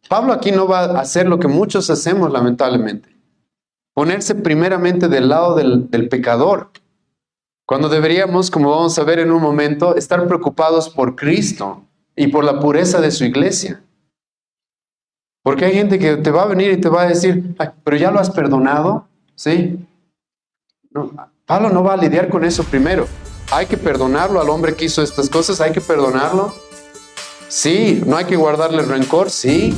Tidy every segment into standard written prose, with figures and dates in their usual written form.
Pablo aquí no va a hacer lo que muchos hacemos, lamentablemente. Ponerse primeramente del lado del pecador. Cuando deberíamos, como vamos a ver en un momento, estar preocupados por Cristo y por la pureza de su iglesia. Porque hay gente que te va a venir y te va a decir, "Ay, pero ya lo has perdonado", ¿sí? No, Pablo no va a lidiar con eso primero. Hay que perdonarlo al hombre que hizo estas cosas, hay que perdonarlo. Sí, no hay que guardarle rencor, sí.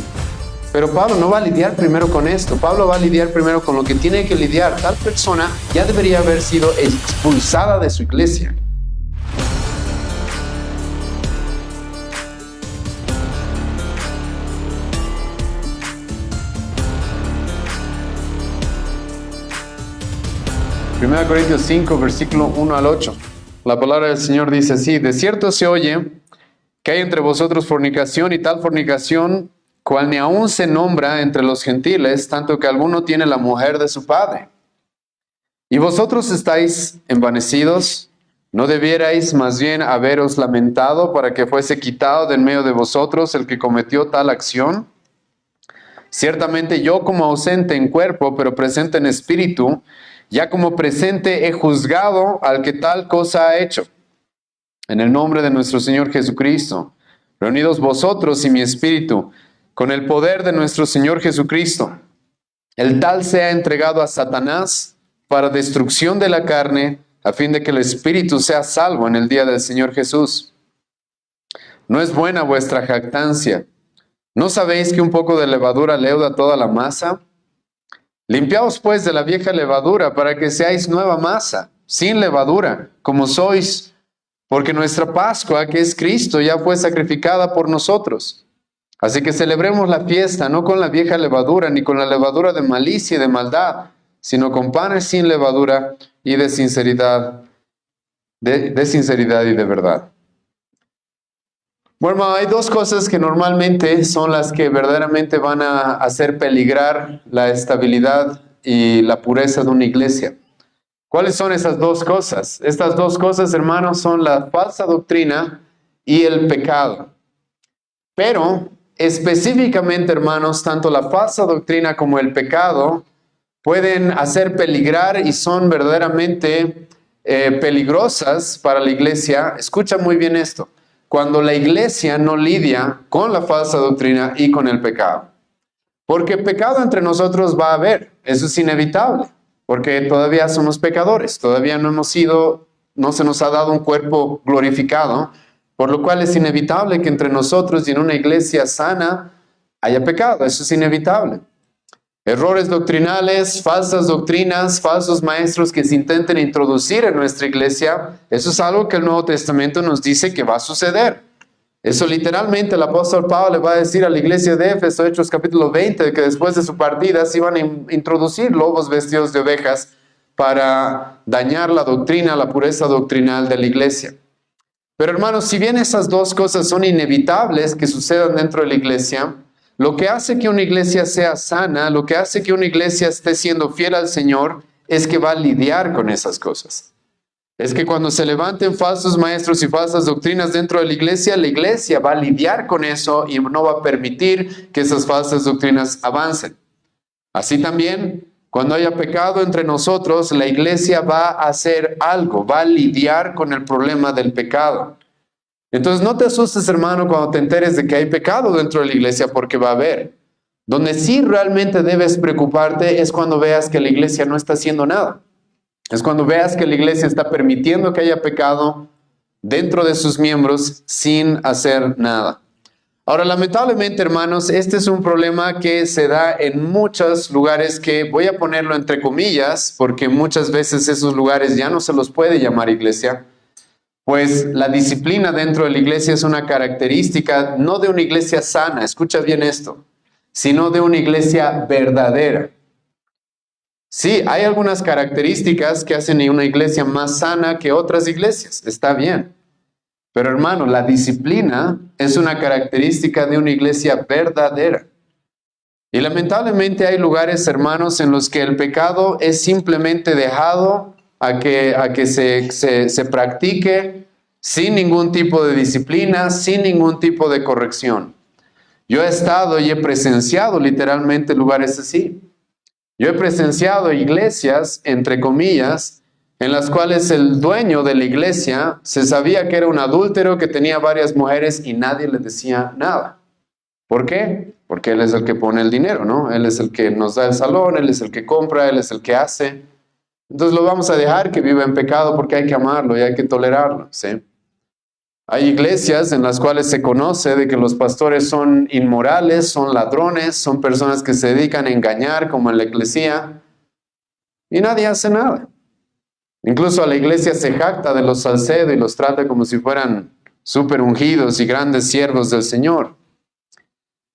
Pero Pablo no va a lidiar primero con esto. Pablo va a lidiar primero con lo que tiene que lidiar. Tal persona ya debería haber sido expulsada de su iglesia. Primera Corintios 5, versículo 1 al 8. La palabra del Señor dice así: de cierto se oye que hay entre vosotros fornicación, y tal fornicación cual ni aún se nombra entre los gentiles, tanto que alguno tiene la mujer de su padre. Y vosotros estáis envanecidos, ¿no debierais más bien haberos lamentado para que fuese quitado de en medio de vosotros el que cometió tal acción? Ciertamente yo, como ausente en cuerpo, pero presente en espíritu, ya como presente he juzgado al que tal cosa ha hecho. En el nombre de nuestro Señor Jesucristo, reunidos vosotros y mi espíritu, con el poder de nuestro Señor Jesucristo, el tal sea entregado a Satanás para destrucción de la carne, a fin de que el espíritu sea salvo en el día del Señor Jesús. No es buena vuestra jactancia. ¿No sabéis que un poco de levadura leuda toda la masa? Limpiaos pues de la vieja levadura para que seáis nueva masa, sin levadura, como sois, porque nuestra Pascua, que es Cristo, ya fue sacrificada por nosotros. Así que celebremos la fiesta, no con la vieja levadura, ni con la levadura de malicia y de maldad, sino con panes sin levadura y de sinceridad, de sinceridad y de verdad. Bueno, hay dos cosas que normalmente son las que verdaderamente van a hacer peligrar la estabilidad y la pureza de una iglesia. ¿Cuáles son esas dos cosas? Estas dos cosas, hermanos, son la falsa doctrina y el pecado. Pero específicamente, hermanos, tanto la falsa doctrina como el pecado pueden hacer peligrar y son verdaderamente peligrosas para la iglesia. Escucha muy bien esto. Cuando la iglesia no lidia con la falsa doctrina y con el pecado. Porque pecado entre nosotros va a haber, eso es inevitable, porque todavía somos pecadores, todavía no se nos ha dado un cuerpo glorificado, por lo cual es inevitable que entre nosotros y en una iglesia sana haya pecado, eso es inevitable. Errores doctrinales, falsas doctrinas, falsos maestros que se intenten introducir en nuestra iglesia, eso es algo que el Nuevo Testamento nos dice que va a suceder. Eso literalmente el apóstol Pablo le va a decir a la iglesia de Éfeso, Hechos capítulo 20, que después de su partida se iban a introducir lobos vestidos de ovejas para dañar la doctrina, la pureza doctrinal de la iglesia. Pero hermanos, si bien esas dos cosas son inevitables que sucedan dentro de la iglesia, lo que hace que una iglesia sea sana, lo que hace que una iglesia esté siendo fiel al Señor, es que va a lidiar con esas cosas. Es que cuando se levanten falsos maestros y falsas doctrinas dentro de la iglesia va a lidiar con eso y no va a permitir que esas falsas doctrinas avancen. Así también, cuando haya pecado entre nosotros, la iglesia va a hacer algo, va a lidiar con el problema del pecado. Entonces no te asustes, hermano, cuando te enteres de que hay pecado dentro de la iglesia, porque va a haber. Donde sí realmente debes preocuparte es cuando veas que la iglesia no está haciendo nada. Es cuando veas que la iglesia está permitiendo que haya pecado dentro de sus miembros sin hacer nada. Ahora, lamentablemente, hermanos, este es un problema que se da en muchos lugares que voy a ponerlo entre comillas, porque muchas veces esos lugares ya no se los puede llamar iglesia. Pues la disciplina dentro de la iglesia es una característica no de una iglesia sana, escucha bien esto, sino de una iglesia verdadera. Sí, hay algunas características que hacen una iglesia más sana que otras iglesias, está bien. Pero hermano, la disciplina es una característica de una iglesia verdadera. Y lamentablemente hay lugares, hermanos, en los que el pecado es simplemente dejado a que se practique sin ningún tipo de disciplina, sin ningún tipo de corrección. Yo he estado y he presenciado literalmente lugares así. Yo he presenciado iglesias, entre comillas, en las cuales el dueño de la iglesia se sabía que era un adúltero, que tenía varias mujeres y nadie le decía nada. ¿Por qué? Porque Él es el que pone el dinero, ¿no? Él es el que nos da el salón, Él es el que compra, Él es el que hace. Entonces lo vamos a dejar que viva en pecado porque hay que amarlo y hay que tolerarlo, ¿sí? Hay iglesias en las cuales se conoce de que los pastores son inmorales, son ladrones, son personas que se dedican a engañar, como en la iglesia, y nadie hace nada. Incluso a la iglesia se jacta de los Salcedo y los trata como si fueran súper ungidos y grandes siervos del Señor.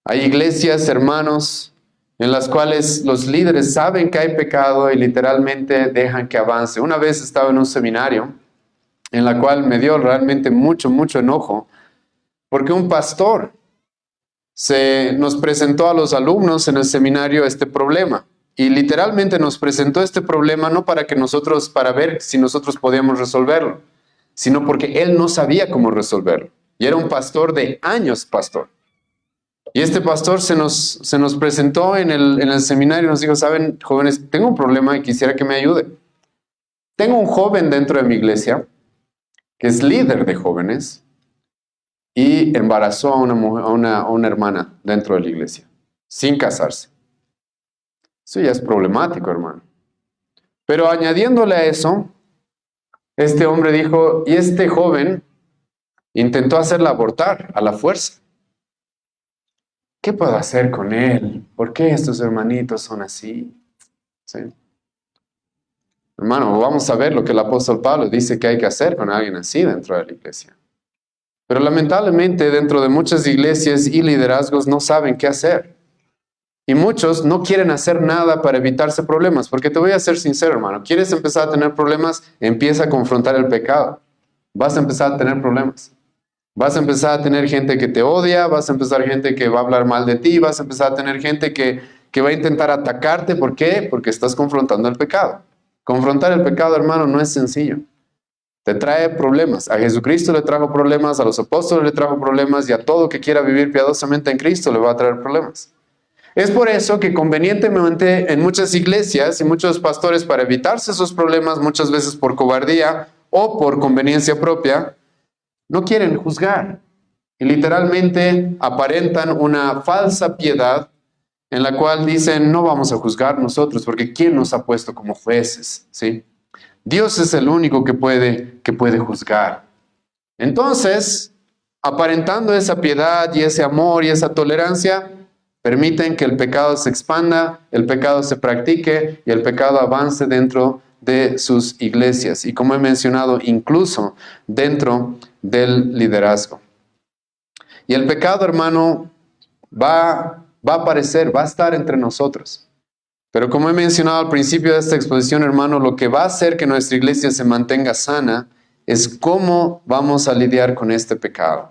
Hay iglesias, hermanos, en las cuales los líderes saben que hay pecado y literalmente dejan que avance. Una vez estaba en un seminario en la cual me dio realmente mucho enojo, porque un pastor nos presentó a los alumnos en el seminario este problema. Y literalmente nos presentó este problema no para ver si nosotros podíamos resolverlo, sino porque él no sabía cómo resolverlo. Y era un pastor de años, pastor. Y este pastor se nos presentó en el seminario y nos dijo, saben, jóvenes, tengo un problema y quisiera que me ayude. Tengo un joven dentro de mi iglesia que es líder de jóvenes y embarazó a una hermana dentro de la iglesia, sin casarse. Eso ya es problemático, hermano. Pero añadiéndole a eso, este hombre dijo, y este joven intentó hacerla abortar a la fuerza. ¿Qué puedo hacer con él? ¿Por qué estos hermanitos son así? ¿Sí? Hermano, vamos a ver lo que el apóstol Pablo dice que hay que hacer con alguien así dentro de la iglesia. Pero lamentablemente dentro de muchas iglesias y liderazgos no saben qué hacer. Y muchos no quieren hacer nada para evitarse problemas. Porque te voy a ser sincero, hermano. ¿Quieres empezar a tener problemas? Empieza a confrontar el pecado. Vas a empezar a tener problemas. Vas a empezar a tener gente que te odia, vas a empezar gente que va a hablar mal de ti, vas a empezar a tener gente que va a intentar atacarte. ¿Por qué? Porque estás confrontando el pecado. Confrontar el pecado, hermano, no es sencillo. Te trae problemas. A Jesucristo le trajo problemas, a los apóstoles le trajo problemas y a todo que quiera vivir piadosamente en Cristo le va a traer problemas. Es por eso que convenientemente en muchas iglesias y muchos pastores, para evitarse esos problemas, muchas veces por cobardía o por conveniencia propia, no quieren juzgar y literalmente aparentan una falsa piedad en la cual dicen, no vamos a juzgar nosotros, porque ¿quién nos ha puesto como jueces? ¿Sí? Dios es el único que puede juzgar. Entonces, aparentando esa piedad y ese amor y esa tolerancia, permiten que el pecado se expanda, el pecado se practique y el pecado avance dentro de sus iglesias. Y como he mencionado, incluso dentro del liderazgo. Y el pecado, hermano, va a aparecer, va a estar entre nosotros. Pero como he mencionado al principio de esta exposición, hermano, lo que va a hacer que nuestra iglesia se mantenga sana es cómo vamos a lidiar con este pecado.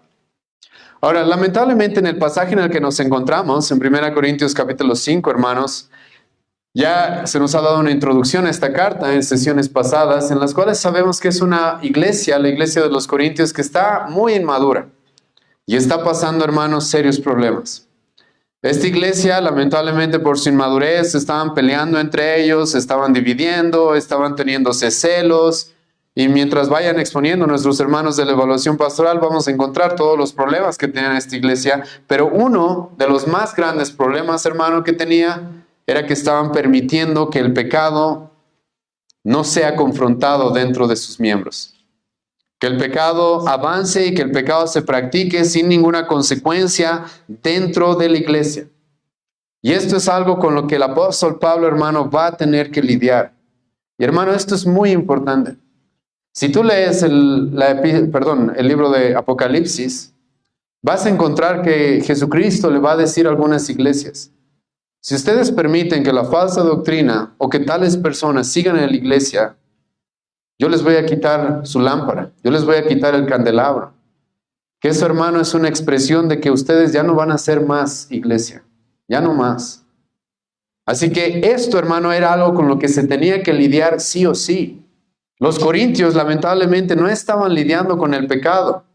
Ahora, lamentablemente en el pasaje en el que nos encontramos, en 1 Corintios capítulo 5, hermanos, ya se nos ha dado una introducción a esta carta en sesiones pasadas, en las cuales sabemos que es una iglesia, la iglesia de los Corintios, que está muy inmadura y está pasando, hermanos, serios problemas. Esta iglesia, lamentablemente por su inmadurez, estaban peleando entre ellos, estaban dividiendo, estaban teniéndose celos. Y mientras vayan exponiendo nuestros hermanos de la evaluación pastoral, vamos a encontrar todos los problemas que tenía esta iglesia. Pero uno de los más grandes problemas, hermano, que tenía, era que estaban permitiendo que el pecado no sea confrontado dentro de sus miembros. Que el pecado avance y que el pecado se practique sin ninguna consecuencia dentro de la iglesia. Y esto es algo con lo que el apóstol Pablo, hermano, va a tener que lidiar. Y hermano, esto es muy importante. Si tú lees el libro de Apocalipsis, vas a encontrar que Jesucristo le va a decir a algunas iglesias, si ustedes permiten que la falsa doctrina o que tales personas sigan en la iglesia, yo les voy a quitar su lámpara, yo les voy a quitar el candelabro. Que eso, hermano, es una expresión de que ustedes ya no van a ser más iglesia, ya no más. Así que esto, hermano, era algo con lo que se tenía que lidiar sí o sí. Los corintios, lamentablemente, no estaban lidiando con el pecado.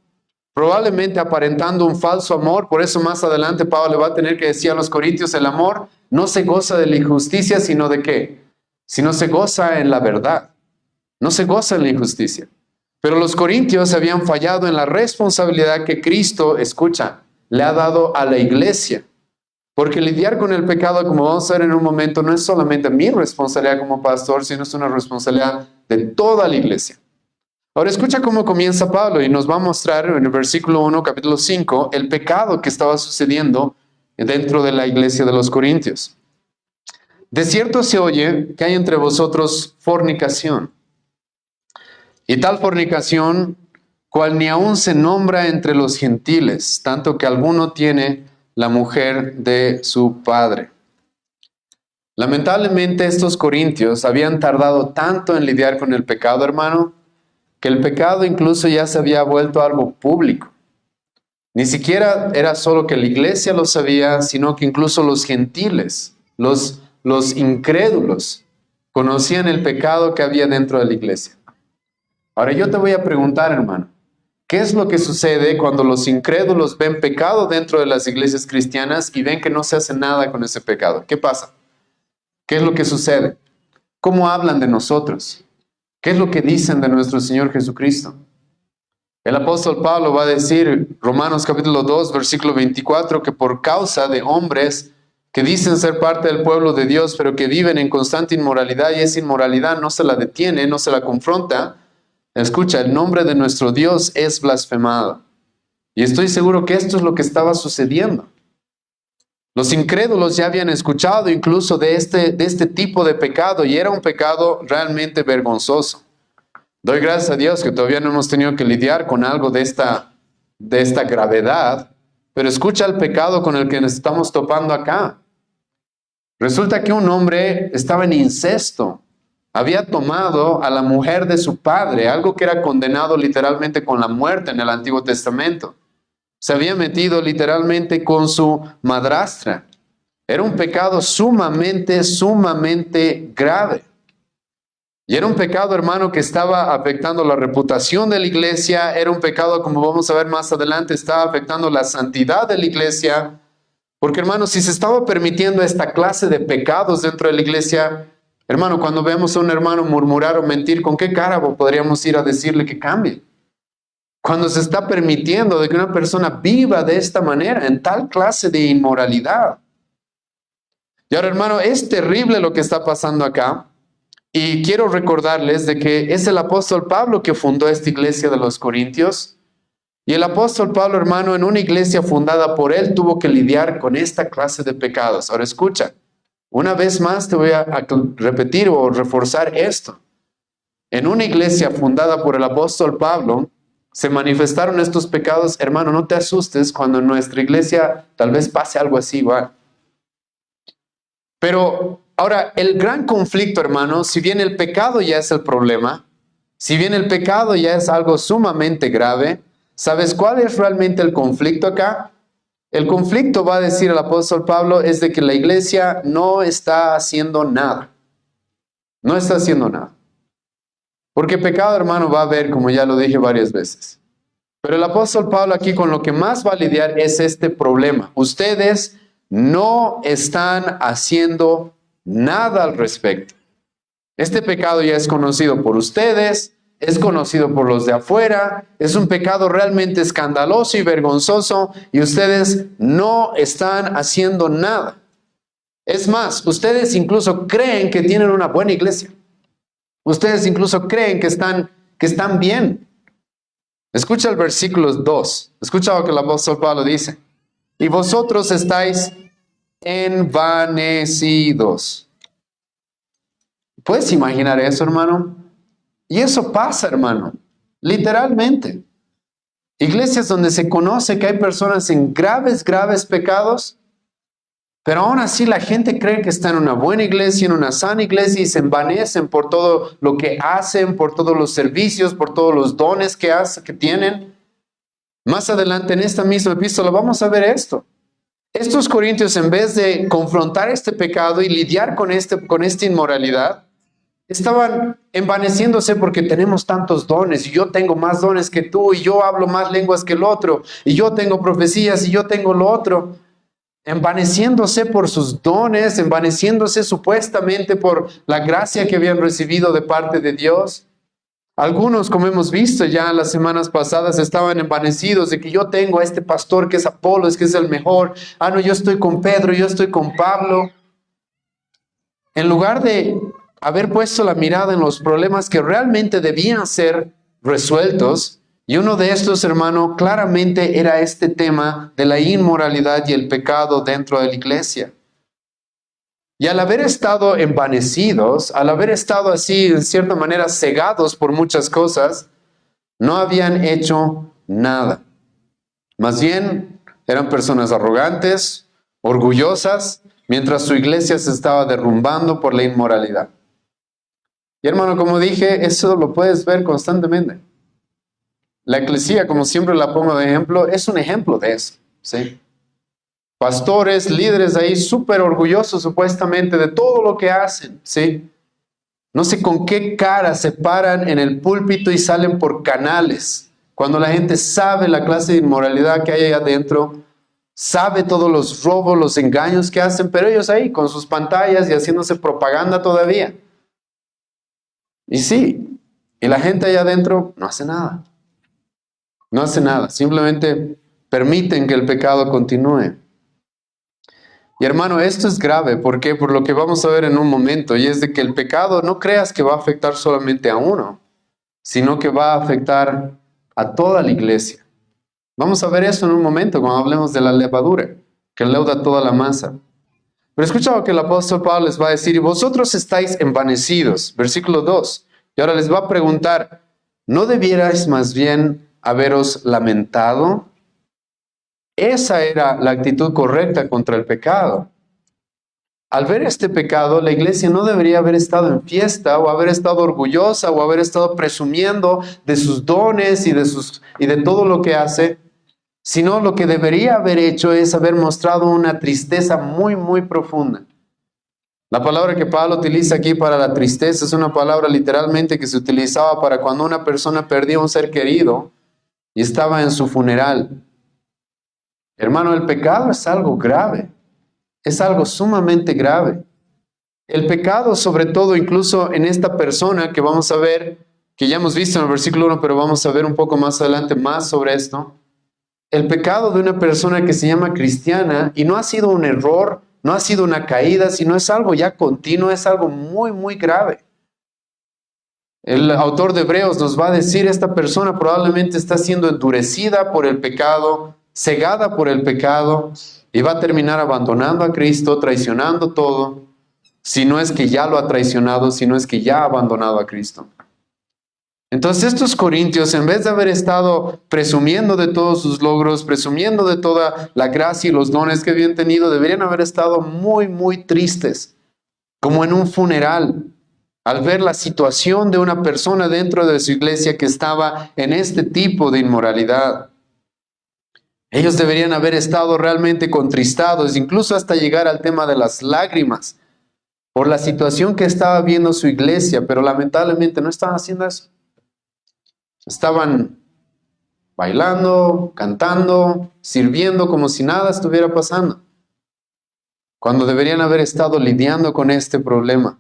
probablemente aparentando un falso amor. Por eso más adelante Pablo le va a tener que decir a los corintios, el amor no se goza de la injusticia, sino de ¿qué? Sino se goza en la verdad. No se goza en la injusticia. Pero los corintios habían fallado en la responsabilidad que Cristo, escucha, le ha dado a la iglesia. Porque lidiar con el pecado, como vamos a ver en un momento, no es solamente mi responsabilidad como pastor, sino es una responsabilidad de toda la iglesia. Ahora escucha cómo comienza Pablo y nos va a mostrar en el versículo 1, capítulo 5, el pecado que estaba sucediendo dentro de la iglesia de los corintios. De cierto se oye que hay entre vosotros fornicación. Y tal fornicación, cual ni aún se nombra entre los gentiles, tanto que alguno tiene la mujer de su padre. Lamentablemente estos corintios habían tardado tanto en lidiar con el pecado, hermano, que el pecado incluso ya se había vuelto algo público. Ni siquiera era solo que la iglesia lo sabía, sino que incluso los gentiles, los incrédulos, conocían el pecado que había dentro de la iglesia. Ahora yo te voy a preguntar, hermano, ¿qué es lo que sucede cuando los incrédulos ven pecado dentro de las iglesias cristianas y ven que no se hace nada con ese pecado? ¿Qué pasa? ¿Qué es lo que sucede? ¿Cómo hablan de nosotros? ¿Qué es lo que dicen de nuestro Señor Jesucristo? El apóstol Pablo va a decir, Romanos capítulo 2, versículo 24, que por causa de hombres que dicen ser parte del pueblo de Dios, pero que viven en constante inmoralidad, y esa inmoralidad no se la detiene, no se la confronta, escucha, el nombre de nuestro Dios es blasfemado. Y estoy seguro que esto es lo que estaba sucediendo. Los incrédulos ya habían escuchado incluso de este tipo de pecado, y era un pecado realmente vergonzoso. Doy gracias a Dios que todavía no hemos tenido que lidiar con algo de esta gravedad, pero escucha el pecado con el que nos estamos topando acá. Resulta que un hombre estaba en incesto. Había tomado a la mujer de su padre, algo que era condenado literalmente con la muerte en el Antiguo Testamento. Se había metido literalmente con su madrastra. Era un pecado sumamente grave. Y era un pecado, hermano, que estaba afectando la reputación de la iglesia. Era un pecado, como vamos a ver más adelante, estaba afectando la santidad de la iglesia. Porque, hermano, si se estaba permitiendo esta clase de pecados dentro de la iglesia, hermano, cuando vemos a un hermano murmurar o mentir, ¿con qué cara podríamos ir a decirle que cambie? Cuando se está permitiendo de que una persona viva de esta manera, en tal clase de inmoralidad. Y ahora, hermano, es terrible lo que está pasando acá. Y quiero recordarles de que es el apóstol Pablo que fundó esta iglesia de los Corintios. Y el apóstol Pablo, hermano, en una iglesia fundada por él, tuvo que lidiar con esta clase de pecados. Ahora escucha, una vez más te voy a repetir o reforzar esto. En una iglesia fundada por el apóstol Pablo, se manifestaron estos pecados. Hermano, no te asustes cuando en nuestra iglesia tal vez pase algo así igual. Pero ahora, el gran conflicto, hermano, si bien el pecado ya es el problema, si bien el pecado ya es algo sumamente grave, ¿sabes cuál es realmente el conflicto acá? El conflicto, va a decir el apóstol Pablo, es de que la iglesia no está haciendo nada. No está haciendo nada. Porque pecado, hermano, va a haber, como ya lo dije varias veces. Pero el apóstol Pablo aquí con lo que más va a lidiar es este problema. Ustedes no están haciendo nada al respecto. Este pecado ya es conocido por ustedes, es conocido por los de afuera, es un pecado realmente escandaloso y vergonzoso, y ustedes no están haciendo nada. Es más, ustedes incluso creen que tienen una buena iglesia. Ustedes incluso creen que están bien. Escucha el versículo 2. Escucha lo que el apóstol Pablo dice. Y vosotros estáis envanecidos. ¿Puedes imaginar eso, hermano? Y eso pasa, hermano. Literalmente. Iglesias donde se conoce que hay personas en graves pecados, pero aún así la gente cree que está en una buena iglesia, en una sana iglesia, y se envanecen por todo lo que hacen, por todos los servicios, por todos los dones que tienen. Más adelante en esta misma epístola vamos a ver esto. Estos corintios, en vez de confrontar este pecado y lidiar con esta inmoralidad, Estaban envaneciéndose porque tenemos tantos dones y yo tengo más dones que tú y yo hablo más lenguas que el otro y yo tengo profecías y yo tengo lo otro. Envaneciéndose por sus dones, envaneciéndose supuestamente por la gracia que habían recibido de parte de Dios. Algunos, como hemos visto ya las semanas pasadas, estaban envanecidos de que yo tengo a este pastor que es Apolos, que es el mejor. Ah, no, yo estoy con Pedro, yo estoy con Pablo. En lugar de haber puesto la mirada en los problemas que realmente debían ser resueltos, y uno de estos, hermano, claramente era este tema de la inmoralidad y el pecado dentro de la iglesia. Y al haber estado envanecidos, al haber estado así, en cierta manera, cegados por muchas cosas, no habían hecho nada. Más bien, eran personas arrogantes, orgullosas, mientras su iglesia se estaba derrumbando por la inmoralidad. Y hermano, como dije, eso lo puedes ver constantemente. La eclesía, como siempre la pongo de ejemplo, es un ejemplo de eso, ¿sí? Pastores, líderes ahí súper orgullosos supuestamente de todo lo que hacen, ¿sí? No sé con qué cara se paran en el púlpito y salen por canales. Cuando la gente sabe la clase de inmoralidad que hay ahí adentro, sabe todos los robos, los engaños que hacen, pero ellos ahí con sus pantallas y haciéndose propaganda todavía. Y sí, y la gente allá adentro no hace nada. No hace nada, simplemente permiten que el pecado continúe. Y hermano, esto es grave, ¿por qué? Por lo que vamos a ver en un momento, y es de que el pecado no creas que va a afectar solamente a uno, sino que va a afectar a toda la iglesia. Vamos a ver eso en un momento cuando hablemos de la levadura, que leuda toda la masa. Pero escucha lo que el apóstol Pablo les va a decir, y vosotros estáis envanecidos, versículo 2, y ahora les va a preguntar, ¿no debierais más bien haberos lamentado? Esa era la actitud correcta contra el pecado. Al ver este pecado, la iglesia no debería haber estado en fiesta o haber estado orgullosa o haber estado presumiendo de sus dones y de todo lo que hace, sino lo que debería haber hecho es haber mostrado una tristeza muy, muy profunda. La palabra que Pablo utiliza aquí para la tristeza es una palabra literalmente que se utilizaba para cuando una persona perdía un ser querido y estaba en su funeral. Hermano, el pecado es algo grave, es algo sumamente grave. El pecado, sobre todo, incluso en esta persona que vamos a ver, que ya hemos visto en el versículo 1, pero vamos a ver un poco más adelante más sobre esto. El pecado de una persona que se llama cristiana y no ha sido un error, no ha sido una caída, sino es algo ya continuo, es algo muy, muy grave. El autor de Hebreos nos va a decir, esta persona probablemente está siendo endurecida por el pecado, cegada por el pecado, y va a terminar abandonando a Cristo, traicionando todo, si no es que ya lo ha traicionado, si no es que ya ha abandonado a Cristo. Entonces estos corintios, en vez de haber estado presumiendo de todos sus logros, presumiendo de toda la gracia y los dones que habían tenido, deberían haber estado muy, muy tristes, como en un funeral, al ver la situación de una persona dentro de su iglesia que estaba en este tipo de inmoralidad. Ellos deberían haber estado realmente contristados, incluso hasta llegar al tema de las lágrimas, por la situación que estaba viendo su iglesia, pero lamentablemente no estaban haciendo eso. Estaban bailando, cantando, sirviendo como si nada estuviera pasando, cuando deberían haber estado lidiando con este problema.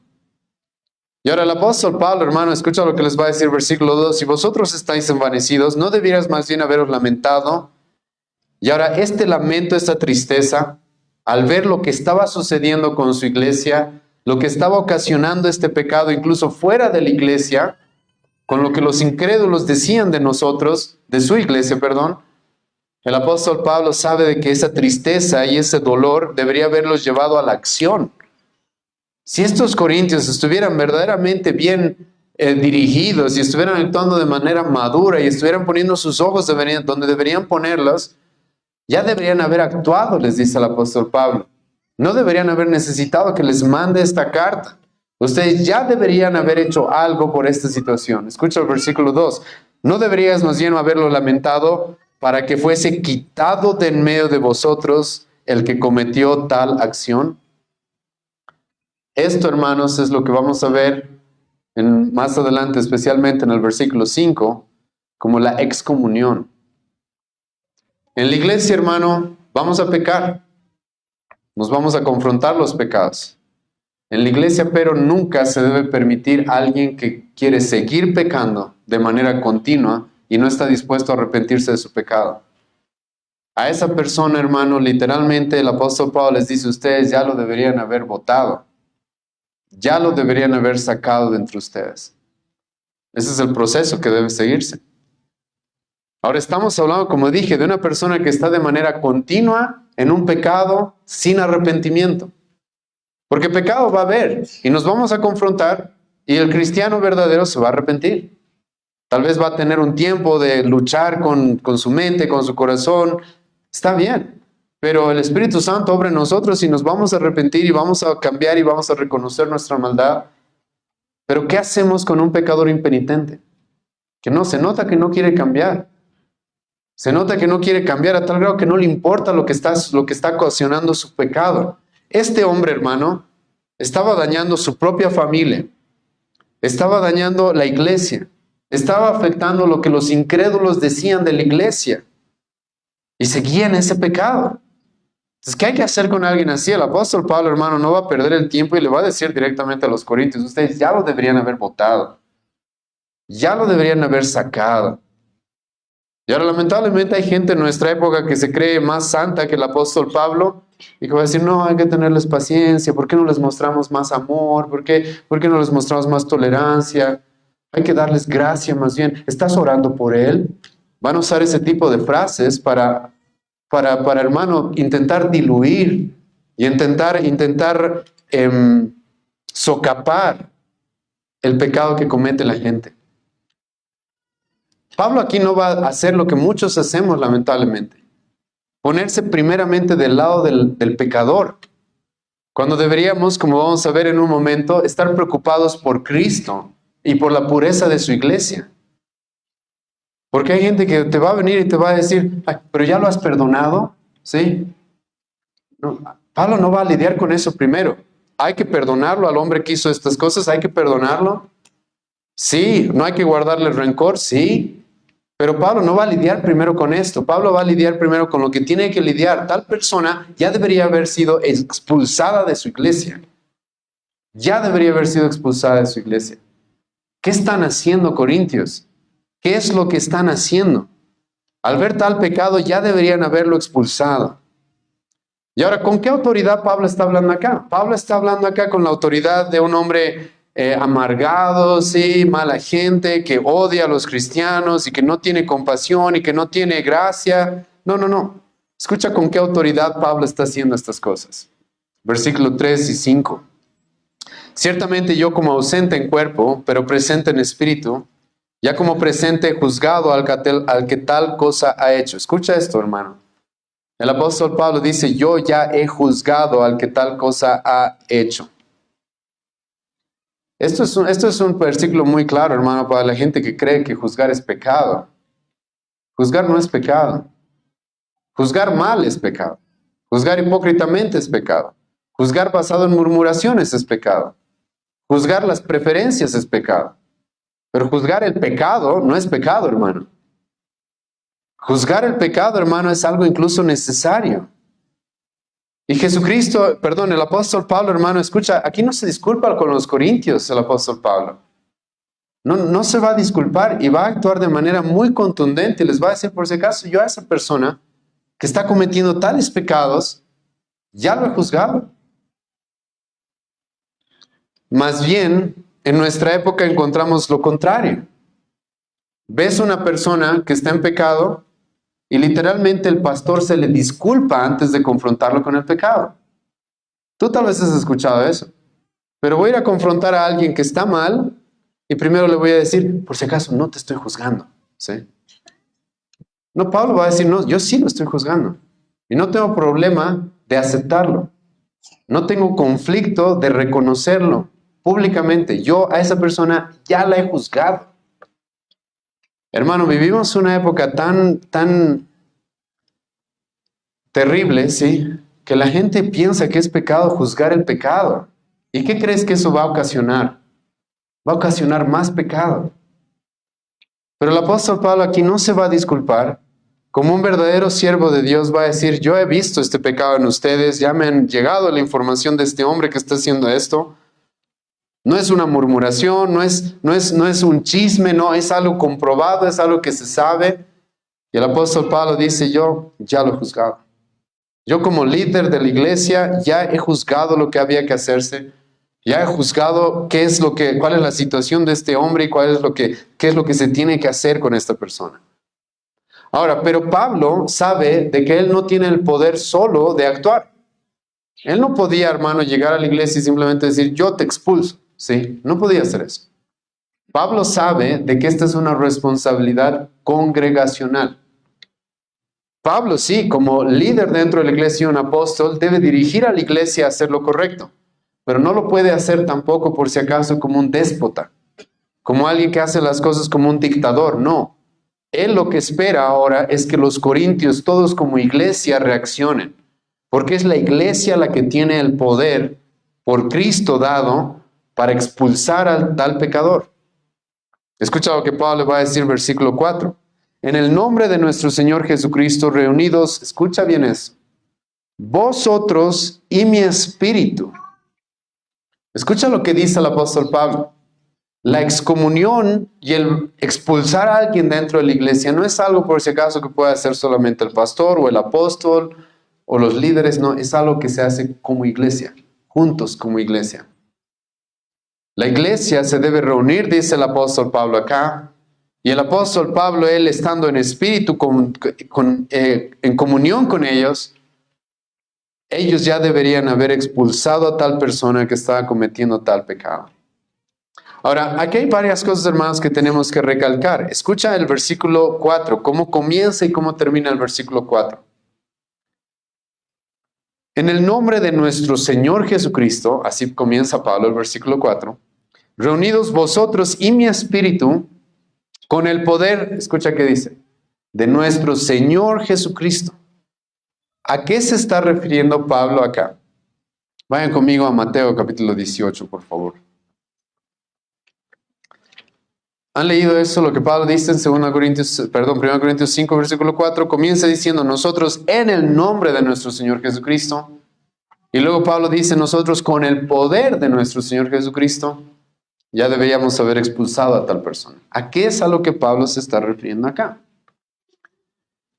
Y ahora el apóstol Pablo, hermano, escucha lo que les va a decir versículo 2. Si vosotros estáis envanecidos, ¿no debieras más bien haberos lamentado? Y ahora este lamento, esta tristeza, al ver lo que estaba sucediendo con su iglesia, lo que estaba ocasionando este pecado incluso fuera de la iglesia, con lo que los incrédulos decían de nosotros, de su iglesia, perdón, el apóstol Pablo sabe de que esa tristeza y ese dolor debería haberlos llevado a la acción. Si estos corintios estuvieran verdaderamente bien dirigidos y estuvieran actuando de manera madura y estuvieran poniendo sus ojos donde deberían ponerlos, ya deberían haber actuado, les dice el apóstol Pablo. No deberían haber necesitado que les mande esta carta. Ustedes ya deberían haber hecho algo por esta situación. Escucha el versículo 2. ¿No deberías más bien haberlo lamentado para que fuese quitado de en medio de vosotros el que cometió tal acción? Esto, hermanos, es lo que vamos a ver más adelante, especialmente en el versículo 5, como la excomunión. En la iglesia, hermano, vamos a pecar, nos vamos a confrontar los pecados. En la iglesia, pero nunca se debe permitir a alguien que quiere seguir pecando de manera continua y no está dispuesto a arrepentirse de su pecado. A esa persona, hermano, literalmente el apóstol Pablo les dice, ustedes ya lo deberían haber votado, ya lo deberían haber sacado de entre ustedes. Ese es el proceso que debe seguirse. Ahora estamos hablando, como dije, de una persona que está de manera continua en un pecado sin arrepentimiento. Porque pecado va a haber y nos vamos a confrontar y el cristiano verdadero se va a arrepentir. Tal vez va a tener un tiempo de luchar con su mente, con su corazón. Está bien, pero el Espíritu Santo obra en nosotros y nos vamos a arrepentir y vamos a cambiar y vamos a reconocer nuestra maldad. Pero ¿qué hacemos con un pecador impenitente? Que no, se nota que no quiere cambiar. Se nota que no quiere cambiar a tal grado que no le importa lo que está ocasionando su pecado. Este hombre, hermano, estaba dañando su propia familia, estaba dañando la iglesia, estaba afectando lo que los incrédulos decían de la iglesia y seguía en ese pecado. Entonces, ¿qué hay que hacer con alguien así? El apóstol Pablo, hermano, no va a perder el tiempo y le va a decir directamente a los corintios, ustedes ya lo deberían haber votado, ya lo deberían haber sacado. Y ahora, lamentablemente, hay gente en nuestra época que se cree más santa que el apóstol Pablo y que va a decir, no, hay que tenerles paciencia, ¿por qué no les mostramos más amor? ¿Por qué no les mostramos más tolerancia? Hay que darles gracia más bien. ¿Estás orando por él? Van a usar ese tipo de frases para hermano, intentar diluir y intentar socapar el pecado que comete la gente. Pablo aquí no va a hacer lo que muchos hacemos, lamentablemente. Ponerse primeramente del lado del pecador. Cuando deberíamos, como vamos a ver en un momento, estar preocupados por Cristo y por la pureza de su iglesia. Porque hay gente que te va a venir y te va a decir, ay, pero ya lo has perdonado, ¿sí? No, Pablo no va a lidiar con eso primero. Hay que perdonarlo al hombre que hizo estas cosas, hay que perdonarlo. Sí, no hay que guardarle rencor, sí. Pero Pablo no va a lidiar primero con esto. Pablo va a lidiar primero con lo que tiene que lidiar. Tal persona ya debería haber sido expulsada de su iglesia. Ya debería haber sido expulsada de su iglesia. ¿Qué están haciendo, corintios? ¿Qué es lo que están haciendo? Al ver tal pecado ya deberían haberlo expulsado. Y ahora, ¿con qué autoridad Pablo está hablando acá? Pablo está hablando acá con la autoridad de un hombre amargado, sí, mala gente, que odia a los cristianos y que no tiene compasión y que no tiene gracia. No, no, no. Escucha con qué autoridad Pablo está haciendo estas cosas. Versículo 3 y 5. Ciertamente yo como ausente en cuerpo, pero presente en espíritu, ya como presente he juzgado al que tal cosa ha hecho. Escucha esto, hermano. El apóstol Pablo dice, yo ya he juzgado al que tal cosa ha hecho. Esto es un versículo muy claro, hermano, para la gente que cree que juzgar es pecado. Juzgar no es pecado. Juzgar mal es pecado. Juzgar hipócritamente es pecado. Juzgar basado en murmuraciones es pecado. Juzgar las preferencias es pecado. Pero juzgar el pecado no es pecado, hermano. Juzgar el pecado, hermano, es algo incluso necesario. Y Jesucristo, perdón, el apóstol Pablo, hermano, escucha, aquí no se disculpa con los corintios el apóstol Pablo. No se va a disculpar y va a actuar de manera muy contundente y les va a decir, por si acaso, yo a esa persona que está cometiendo tales pecados, ya lo he juzgado. Más bien, en nuestra época encontramos lo contrario. Ves una persona que está en pecado y literalmente el pastor se le disculpa antes de confrontarlo con el pecado. Tú tal vez has escuchado eso. Pero voy a ir a confrontar a alguien que está mal y primero le voy a decir, por si acaso, no te estoy juzgando. ¿Sí? No, Pablo va a decir, no, yo sí lo estoy juzgando. Y no tengo problema de aceptarlo. No tengo conflicto de reconocerlo públicamente. Yo a esa persona ya la he juzgado. Hermano, vivimos una época tan terrible, ¿sí? Que la gente piensa que es pecado juzgar el pecado. ¿Y qué crees que eso va a ocasionar? va a ocasionar más pecado. Pero el apóstol Pablo aquí no se va a disculpar. Como un verdadero siervo de Dios va a decir, yo he visto este pecado en ustedes, ya me han llegado la información de este hombre que está haciendo esto. No es una murmuración, no es un chisme, no, es algo comprobado, es algo que se sabe. Y el apóstol Pablo dice, yo ya lo he juzgado. Yo como líder de la iglesia ya he juzgado lo que había que hacerse. Ya he juzgado cuál es la situación de este hombre y qué es lo que se tiene que hacer con esta persona. Ahora, pero Pablo sabe de que él no tiene el poder solo de actuar. Él no podía, hermano, llegar a la iglesia y simplemente decir, yo te expulso. ¿Sí? No podía hacer eso. Pablo sabe de que esta es una responsabilidad congregacional. Pablo, sí, como líder dentro de la iglesia y un apóstol, debe dirigir a la iglesia a hacer lo correcto. Pero no lo puede hacer tampoco, por si acaso, como un déspota. Como alguien que hace las cosas como un dictador. No. Él lo que espera ahora es que los corintios, todos como iglesia, reaccionen. Porque es la iglesia la que tiene el poder, por Cristo dado, para expulsar al tal pecador. Escucha lo que Pablo va a decir, versículo 4. En el nombre de nuestro Señor Jesucristo, reunidos, escucha bien eso, vosotros y mi espíritu. Escucha lo que dice el apóstol Pablo. La excomunión y el expulsar a alguien dentro de la iglesia no es algo por si acaso que pueda hacer solamente el pastor o el apóstol o los líderes, no, es algo que se hace como iglesia, juntos como iglesia. La iglesia se debe reunir, dice el apóstol Pablo acá, y el apóstol Pablo, él estando en espíritu, en comunión con ellos ya deberían haber expulsado a tal persona que estaba cometiendo tal pecado. Ahora, aquí hay varias cosas, hermanos, que tenemos que recalcar. Escucha el versículo 4, cómo comienza y cómo termina el versículo 4. En el nombre de nuestro Señor Jesucristo, así comienza Pablo el versículo 4, reunidos vosotros y mi espíritu con el poder, escucha qué dice, de nuestro Señor Jesucristo. ¿A qué se está refiriendo Pablo acá? Vayan conmigo a Mateo capítulo 18, por favor. ¿Han leído eso? Lo que Pablo dice en 1 Corintios 5, versículo 4, comienza diciendo nosotros en el nombre de nuestro Señor Jesucristo. Y luego Pablo dice nosotros con el poder de nuestro Señor Jesucristo. Ya deberíamos haber expulsado a tal persona. ¿A qué es a lo que Pablo se está refiriendo acá?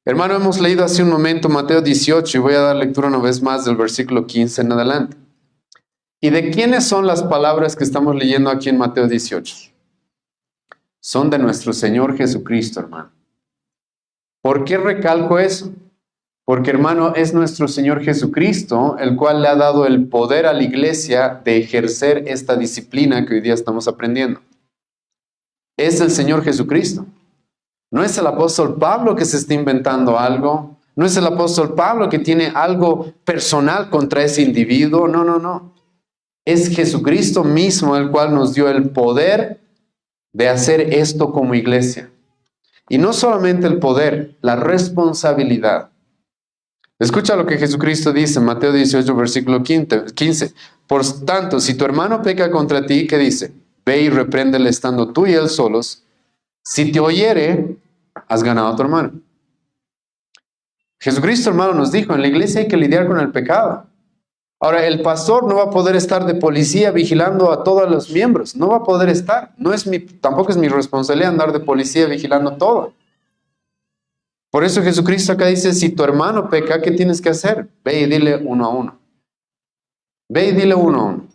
Hermano, hemos leído hace un momento Mateo 18 y voy a dar lectura una vez más del versículo 15 en adelante. ¿Y de quiénes son las palabras que estamos leyendo aquí en Mateo 18? Son de nuestro Señor Jesucristo, hermano. ¿Por qué recalco eso? Porque, hermano, es nuestro Señor Jesucristo el cual le ha dado el poder a la iglesia de ejercer esta disciplina que hoy día estamos aprendiendo. Es el Señor Jesucristo. No es el apóstol Pablo que se está inventando algo. No es el apóstol Pablo que tiene algo personal contra ese individuo. No, no, no. Es Jesucristo mismo el cual nos dio el poder de hacer esto como iglesia. Y no solamente el poder, la responsabilidad. Escucha lo que Jesucristo dice en Mateo 18, versículo 15. Por tanto, si tu hermano peca contra ti, ¿qué dice? Ve y repréndele estando tú y él solos. Si te oyere, has ganado a tu hermano. Jesucristo, hermano, nos dijo, en la iglesia hay que lidiar con el pecado. Ahora, el pastor no va a poder estar de policía vigilando a todos los miembros. No va a poder estar. Tampoco es mi responsabilidad andar de policía vigilando todo. Por eso Jesucristo acá dice, si tu hermano peca, ¿qué tienes que hacer? Ve y dile uno a uno. Ve y dile uno a uno.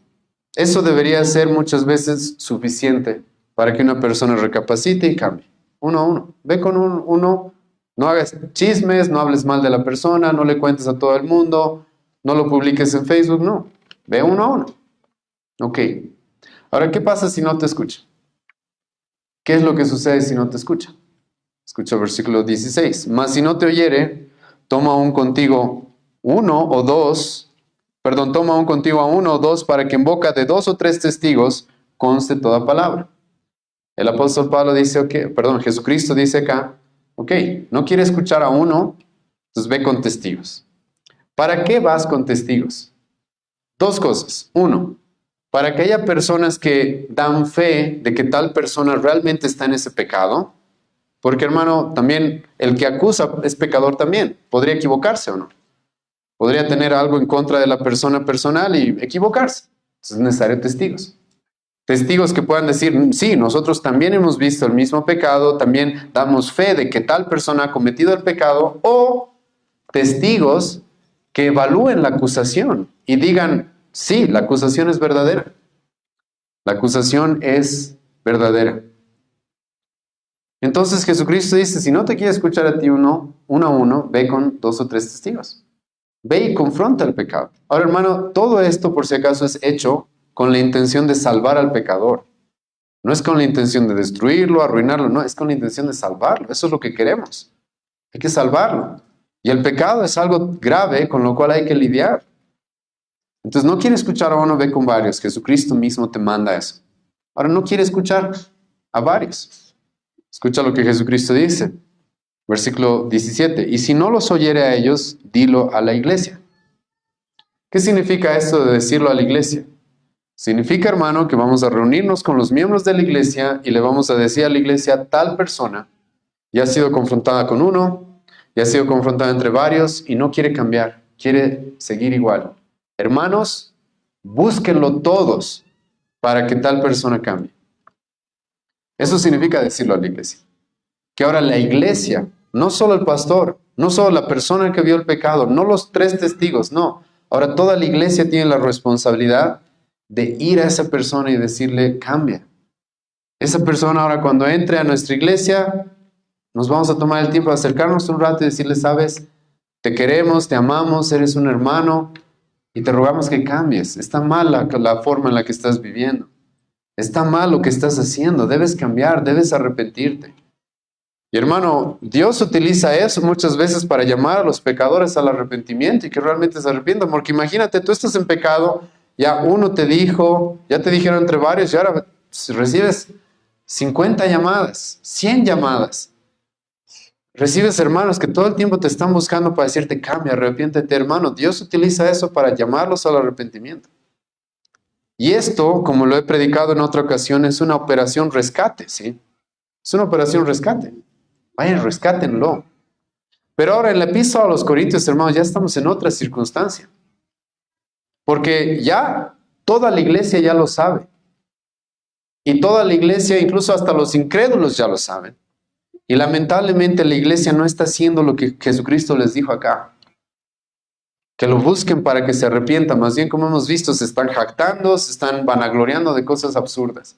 Eso debería ser muchas veces suficiente para que una persona recapacite y cambie. Uno a uno. Ve con uno. No hagas chismes, no hables mal de la persona, no le cuentes a todo el mundo. No lo publiques en Facebook, no. Ve uno a uno. Ok. Ahora, ¿qué pasa si no te escucha? ¿Qué es lo que sucede si no te escucha? Escucha el versículo 16. Mas si no te oyere, toma aún contigo a uno o dos para que en boca de 2 o 3 testigos conste toda palabra. El apóstol Pablo dice, Jesucristo dice acá, no quiere escuchar a uno, entonces ve con testigos. ¿Para qué vas con testigos? 2 cosas. 1, para que haya personas que dan fe de que tal persona realmente está en ese pecado, porque hermano, también el que acusa es pecador también, podría equivocarse o no, podría tener algo en contra de la persona personal y equivocarse. Entonces es necesario testigos. Testigos que puedan decir, sí, nosotros también hemos visto el mismo pecado, también damos fe de que tal persona ha cometido el pecado, o testigos que evalúen la acusación y digan, sí, la acusación es verdadera. La acusación es verdadera. Entonces Jesucristo dice, si no te quiere escuchar a ti uno a uno, ve con 2 o 3 testigos. Ve y confronta el pecado. Ahora, hermano, todo esto, por si acaso, es hecho con la intención de salvar al pecador. No es con la intención de destruirlo, arruinarlo, no, es con la intención de salvarlo. Eso es lo que queremos. Hay que salvarlo. Y el pecado es algo grave con lo cual hay que lidiar. Entonces, no quiere escuchar a uno, ve con varios. Jesucristo mismo te manda eso. Ahora, no quiere escuchar a varios. Escucha lo que Jesucristo dice. Versículo 17. Y si no los oyere a ellos, dilo a la iglesia. ¿Qué significa esto de decirlo a la iglesia? Significa, hermano, que vamos a reunirnos con los miembros de la iglesia y le vamos a decir a la iglesia, tal persona ya ha sido confrontada con uno, ya ha sido confrontada entre varios y no quiere cambiar, quiere seguir igual. Hermanos, búsquenlo todos para que tal persona cambie. Eso significa decirlo a la iglesia. Que ahora la iglesia, no solo el pastor, no solo la persona que vio el pecado, no los 3 testigos, no. Ahora toda la iglesia tiene la responsabilidad de ir a esa persona y decirle, cambia. Esa persona ahora cuando entre a nuestra iglesia, nos vamos a tomar el tiempo de acercarnos un rato y decirle, sabes, te queremos, te amamos, eres un hermano y te rogamos que cambies. Está mal la forma en la que estás viviendo. Está mal lo que estás haciendo, debes cambiar, debes arrepentirte. Y hermano, Dios utiliza eso muchas veces para llamar a los pecadores al arrepentimiento y que realmente se arrepientan. Porque imagínate, tú estás en pecado, ya uno te dijo, ya te dijeron entre varios y ahora recibes 50 llamadas, 100 llamadas. Recibes hermanos que todo el tiempo te están buscando para decirte, cambia, arrepiéntete, hermano. Dios utiliza eso para llamarlos al arrepentimiento. Y esto, como lo he predicado en otra ocasión, es una operación rescate, ¿sí? Es una operación rescate. Vayan, rescátenlo. Pero ahora en la epístola a los Corintios, hermanos, ya estamos en otra circunstancia. Porque ya toda la iglesia ya lo sabe. Y toda la iglesia, incluso hasta los incrédulos ya lo saben. Y lamentablemente la iglesia no está haciendo lo que Jesucristo les dijo acá. Que lo busquen para que se arrepientan. Más bien, como hemos visto, se están jactando, se están vanagloriando de cosas absurdas.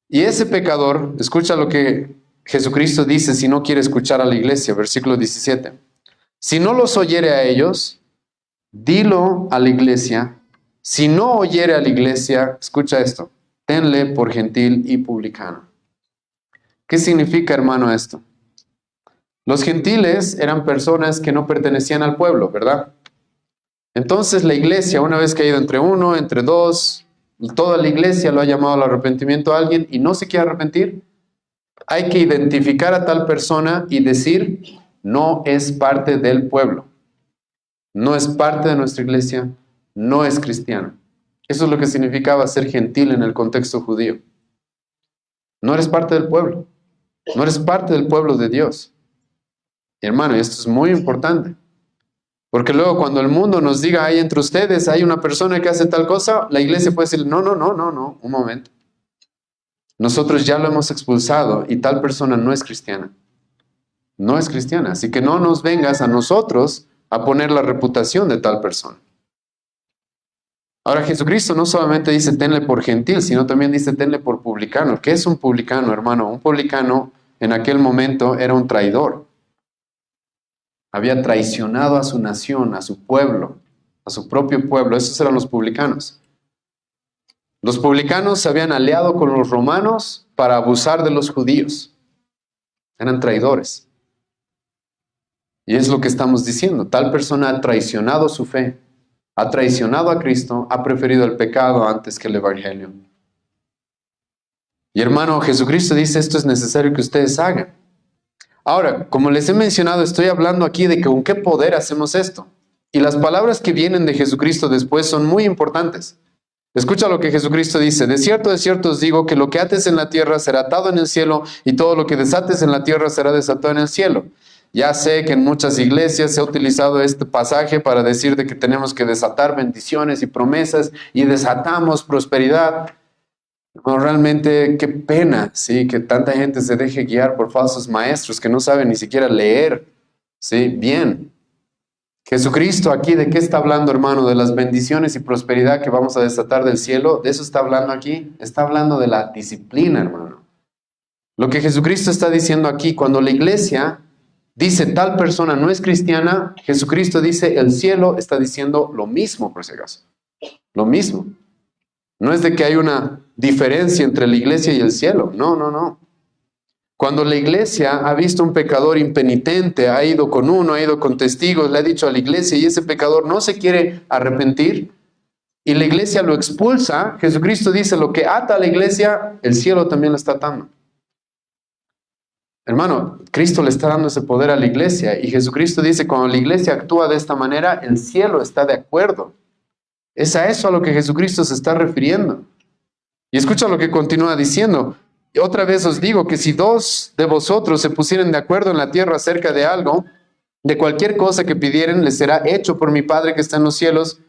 Y ese pecador, escucha lo que Jesucristo dice si no quiere escuchar a la iglesia, versículo 17. Si no los oyere a ellos, dilo a la iglesia. Si no oyere a la iglesia, escucha esto, tenle por gentil y publicano. ¿Qué significa, hermano, esto? Los gentiles eran personas que no pertenecían al pueblo, ¿verdad? Entonces la iglesia, una vez que ha ido entre uno, entre dos, toda la iglesia lo ha llamado al arrepentimiento a alguien y no se quiere arrepentir, hay que identificar a tal persona y decir, no es parte del pueblo, no es parte de nuestra iglesia, no es cristiano. Eso es lo que significaba ser gentil en el contexto judío. No eres parte del pueblo, no eres parte del pueblo de Dios. Y hermano, esto es muy importante. Porque luego cuando el mundo nos diga, hay entre ustedes, hay una persona que hace tal cosa, la iglesia puede decir, no, un momento. Nosotros ya lo hemos expulsado y tal persona no es cristiana. No es cristiana. Así que no nos vengas a nosotros a poner la reputación de tal persona. Ahora Jesucristo no solamente dice tenle por gentil, sino también dice tenle por publicano. ¿Qué es un publicano, hermano? Un publicano en aquel momento era un traidor. Había traicionado a su nación, a su pueblo, a su propio pueblo. Esos eran los publicanos. Los publicanos se habían aliado con los romanos para abusar de los judíos. Eran traidores. Y es lo que estamos diciendo. Tal persona ha traicionado su fe, ha traicionado a Cristo, ha preferido el pecado antes que el evangelio. Y hermano, Jesucristo dice, esto es necesario que ustedes hagan. Ahora, como les he mencionado, estoy hablando aquí de que con qué poder hacemos esto. Y las palabras que vienen de Jesucristo después son muy importantes. Escucha lo que Jesucristo dice: de cierto os digo que lo que ates en la tierra será atado en el cielo, y todo lo que desates en la tierra será desatado en el cielo. Ya sé que en muchas iglesias se ha utilizado este pasaje para decir de que tenemos que desatar bendiciones y promesas, y desatamos prosperidad. No, realmente qué pena, ¿sí? Que tanta gente se deje guiar por falsos maestros que no saben ni siquiera leer, ¿sí? Bien. Jesucristo aquí, ¿de qué está hablando, hermano? De las bendiciones y prosperidad que vamos a desatar del cielo. ¿De eso está hablando aquí? Está hablando de la disciplina, hermano. Lo que Jesucristo está diciendo aquí, cuando la iglesia dice tal persona no es cristiana, Jesucristo dice, el cielo está diciendo lo mismo, por si acaso. Lo mismo. No es de que hay una diferencia entre la iglesia y el cielo. No, no, no. Cuando la iglesia ha visto un pecador impenitente, ha ido con uno, ha ido con testigos, le ha dicho a la iglesia y ese pecador no se quiere arrepentir y la iglesia lo expulsa, Jesucristo dice, lo que ata a la iglesia, el cielo también lo está atando. Hermano, Cristo le está dando ese poder a la iglesia y Jesucristo dice, cuando la iglesia actúa de esta manera, el cielo está de acuerdo. Es a eso a lo que Jesucristo se está refiriendo. Y escucha lo que continúa diciendo. Y otra vez os digo que si dos de vosotros se pusieren de acuerdo en la tierra acerca de algo, de cualquier cosa que pidieren, les será hecho por mi Padre que está en los cielos,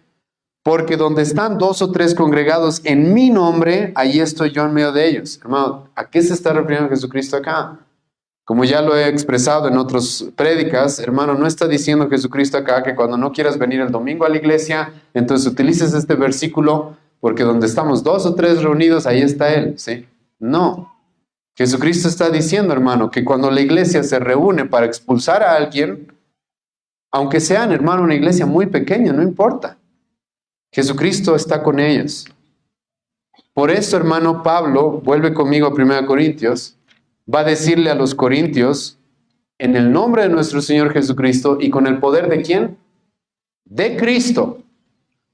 porque donde están dos o tres congregados en mi nombre, ahí estoy yo en medio de ellos. Hermano, ¿a qué se está refiriendo Jesucristo acá? Como ya lo he expresado en otras prédicas, hermano, no está diciendo Jesucristo acá que cuando no quieras venir el domingo a la iglesia, entonces utilices este versículo, porque donde estamos dos o tres reunidos, ahí está Él, ¿sí? No. Jesucristo está diciendo, hermano, que cuando la iglesia se reúne para expulsar a alguien, aunque sean, hermano, una iglesia muy pequeña, no importa. Jesucristo está con ellos. Por eso, hermano, Pablo, vuelve conmigo a 1 Corintios, va a decirle a los corintios, en el nombre de nuestro Señor Jesucristo y con el poder ¿de quién? De Cristo.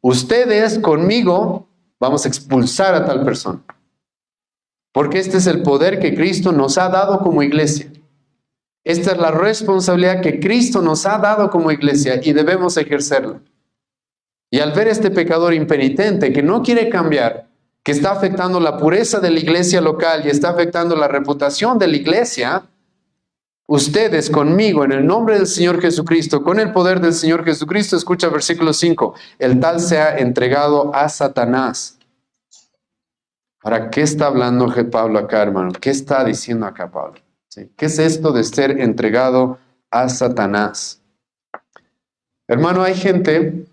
Ustedes conmigo vamos a expulsar a tal persona. Porque este es el poder que Cristo nos ha dado como iglesia. Esta es la responsabilidad que Cristo nos ha dado como iglesia y debemos ejercerla. Y al ver este pecador impenitente que no quiere cambiar, que está afectando la pureza de la iglesia local y está afectando la reputación de la iglesia, ustedes conmigo, en el nombre del Señor Jesucristo, con el poder del Señor Jesucristo, escucha versículo 5, el tal sea entregado a Satanás. Ahora, ¿qué está hablando Pablo acá, hermano? ¿Qué está diciendo acá Pablo? ¿Sí? ¿Qué es esto de ser entregado a Satanás? Hermano, hay gente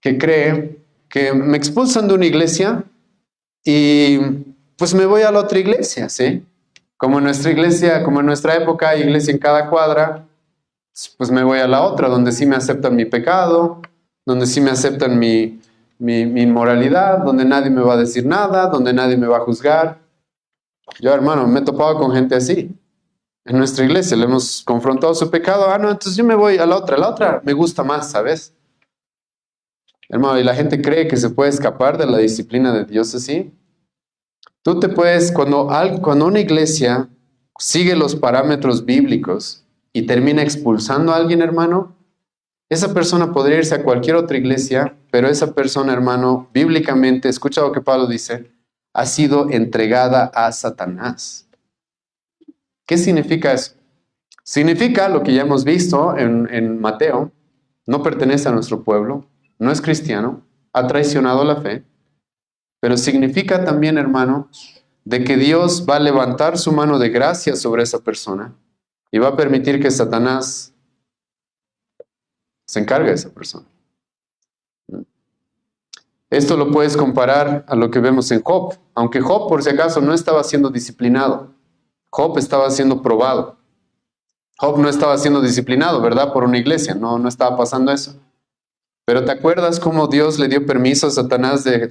que cree que me expulsan de una iglesia y pues me voy a la otra iglesia, ¿sí? Como en nuestra iglesia, como en nuestra época hay iglesia en cada cuadra, pues me voy a la otra, donde sí me aceptan mi pecado, donde sí me aceptan mi inmoralidad, donde nadie me va a decir nada, donde nadie me va a juzgar. Yo, hermano, me he topado con gente así. En nuestra iglesia le hemos confrontado su pecado. No, entonces yo me voy a la otra me gusta más, ¿sabes? Hermano, y la gente cree que se puede escapar de la disciplina de Dios así. Tú te puedes, cuando una iglesia sigue los parámetros bíblicos y termina expulsando a alguien, hermano, esa persona podría irse a cualquier otra iglesia, pero esa persona, hermano, bíblicamente, escucha lo que Pablo dice, ha sido entregada a Satanás. ¿Qué significa eso? Significa lo que ya hemos visto en Mateo, no pertenece a nuestro pueblo, no es cristiano, ha traicionado la fe, pero significa también, hermano, de que Dios va a levantar su mano de gracia sobre esa persona y va a permitir que Satanás se encargue de esa persona. Esto lo puedes comparar a lo que vemos en Job, aunque Job, por si acaso, no estaba siendo disciplinado. Job estaba siendo probado. Job no estaba siendo disciplinado, ¿verdad? Por una iglesia, no estaba pasando eso. Pero ¿te acuerdas cómo Dios le dio permiso a Satanás de...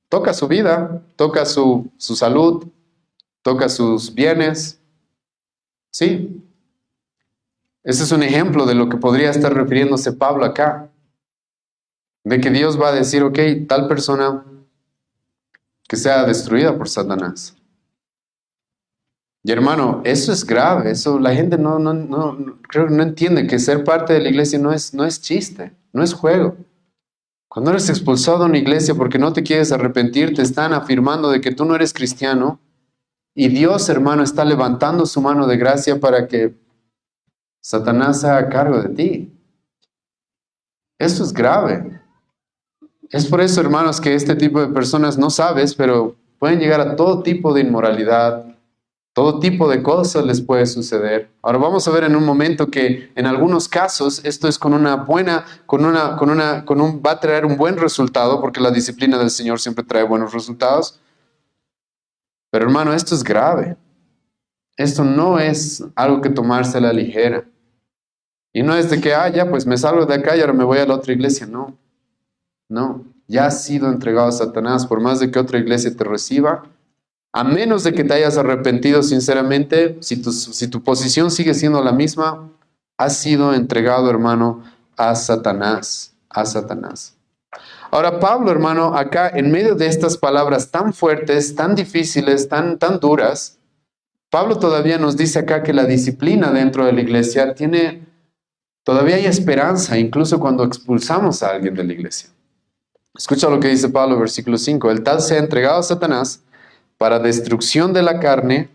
Toca su vida, toca su salud, toca sus bienes? Sí. Ese es un ejemplo de lo que podría estar refiriéndose Pablo acá. De que Dios va a decir, ok, tal persona que sea destruida por Satanás. Y hermano, eso es grave, eso la gente creo que no entiende que ser parte de la iglesia no es chiste, no es juego. Cuando eres expulsado de una iglesia porque no te quieres arrepentir, te están afirmando de que tú no eres cristiano y Dios, hermano, está levantando su mano de gracia para que Satanás se haga cargo de ti. Eso es grave. Es por eso, hermanos, que este tipo de personas no sabes, pero pueden llegar a todo tipo de inmoralidad, todo tipo de cosas les puede suceder. Ahora vamos a ver en un momento que en algunos casos esto es va a traer un buen resultado, porque la disciplina del Señor siempre trae buenos resultados. Pero hermano, esto es grave. Esto no es algo que tomarse a la ligera. Y no es de que, ya, pues me salgo de acá y ahora me voy a la otra iglesia. No, no. Ya has sido entregado a Satanás, por más de que otra iglesia te reciba. A menos de que te hayas arrepentido sinceramente, si tu posición sigue siendo la misma, has sido entregado, hermano, a Satanás, a Satanás. Ahora, Pablo, hermano, acá en medio de estas palabras tan fuertes, tan difíciles, tan duras, Pablo todavía nos dice acá que la disciplina dentro de la iglesia todavía hay esperanza, incluso cuando expulsamos a alguien de la iglesia. Escucha lo que dice Pablo, versículo 5. El tal sea entregado a Satanás para destrucción de la carne,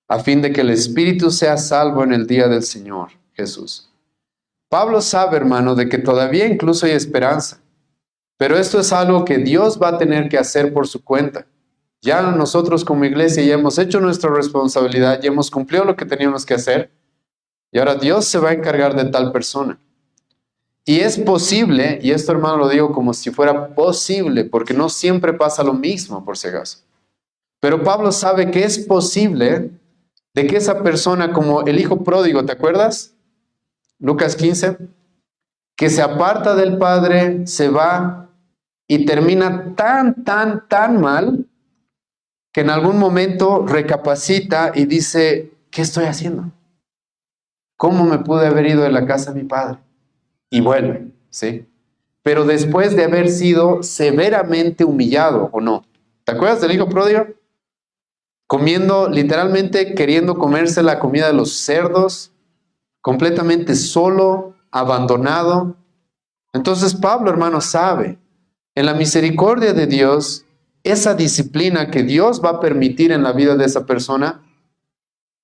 a fin de que el espíritu sea salvo en el día del Señor Jesús. Pablo sabe, hermano, de que todavía incluso hay esperanza, pero esto es algo que Dios va a tener que hacer por su cuenta. Ya nosotros como iglesia ya hemos hecho nuestra responsabilidad, ya hemos cumplido lo que teníamos que hacer, y ahora Dios se va a encargar de tal persona. Y es posible, y esto, hermano, lo digo como si fuera posible, porque no siempre pasa lo mismo, por si acaso. Pero Pablo sabe que es posible de que esa persona, como el hijo pródigo, ¿te acuerdas? Lucas 15, que se aparta del padre, se va y termina tan mal, que en algún momento recapacita y dice, ¿qué estoy haciendo? ¿Cómo me pude haber ido de la casa de mi padre? Y vuelve, ¿sí? Pero después de haber sido severamente humillado, ¿o no? ¿Te acuerdas del hijo pródigo? Comiendo, literalmente queriendo comerse la comida de los cerdos, completamente solo, abandonado. Entonces Pablo, hermano, sabe, en la misericordia de Dios, esa disciplina que Dios va a permitir en la vida de esa persona,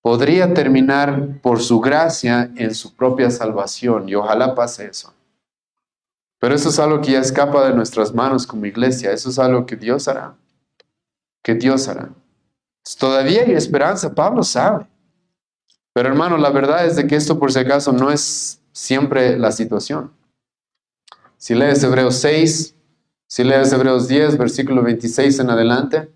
podría terminar por su gracia en su propia salvación, y ojalá pase eso. Pero eso es algo que ya escapa de nuestras manos como iglesia, eso es algo que Dios hará, que Dios hará. Todavía hay esperanza, Pablo sabe. Pero hermano, la verdad es de que esto por si acaso no es siempre la situación. Si lees Hebreos 6, si lees Hebreos 10, versículo 26 en adelante,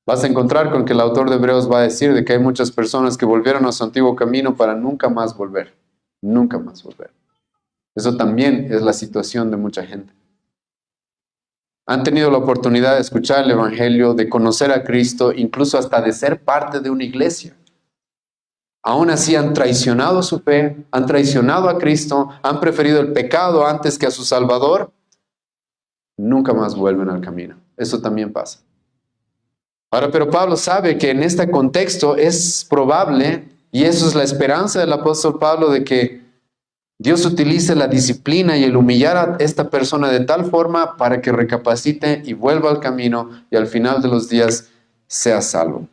vas a encontrar con que el autor de Hebreos va a decir de que hay muchas personas que volvieron a su antiguo camino para nunca más volver. Nunca más volver. Eso también es la situación de mucha gente. Han tenido la oportunidad de escuchar el Evangelio, de conocer a Cristo, incluso hasta de ser parte de una iglesia. Aún así han traicionado su fe, han traicionado a Cristo, han preferido el pecado antes que a su Salvador. Nunca más vuelven al camino. Eso también pasa. Ahora, pero Pablo sabe que en este contexto es probable, y eso es la esperanza del apóstol Pablo, de que Dios utilice la disciplina y el humillar a esta persona de tal forma para que recapacite y vuelva al camino y al final de los días sea salvo.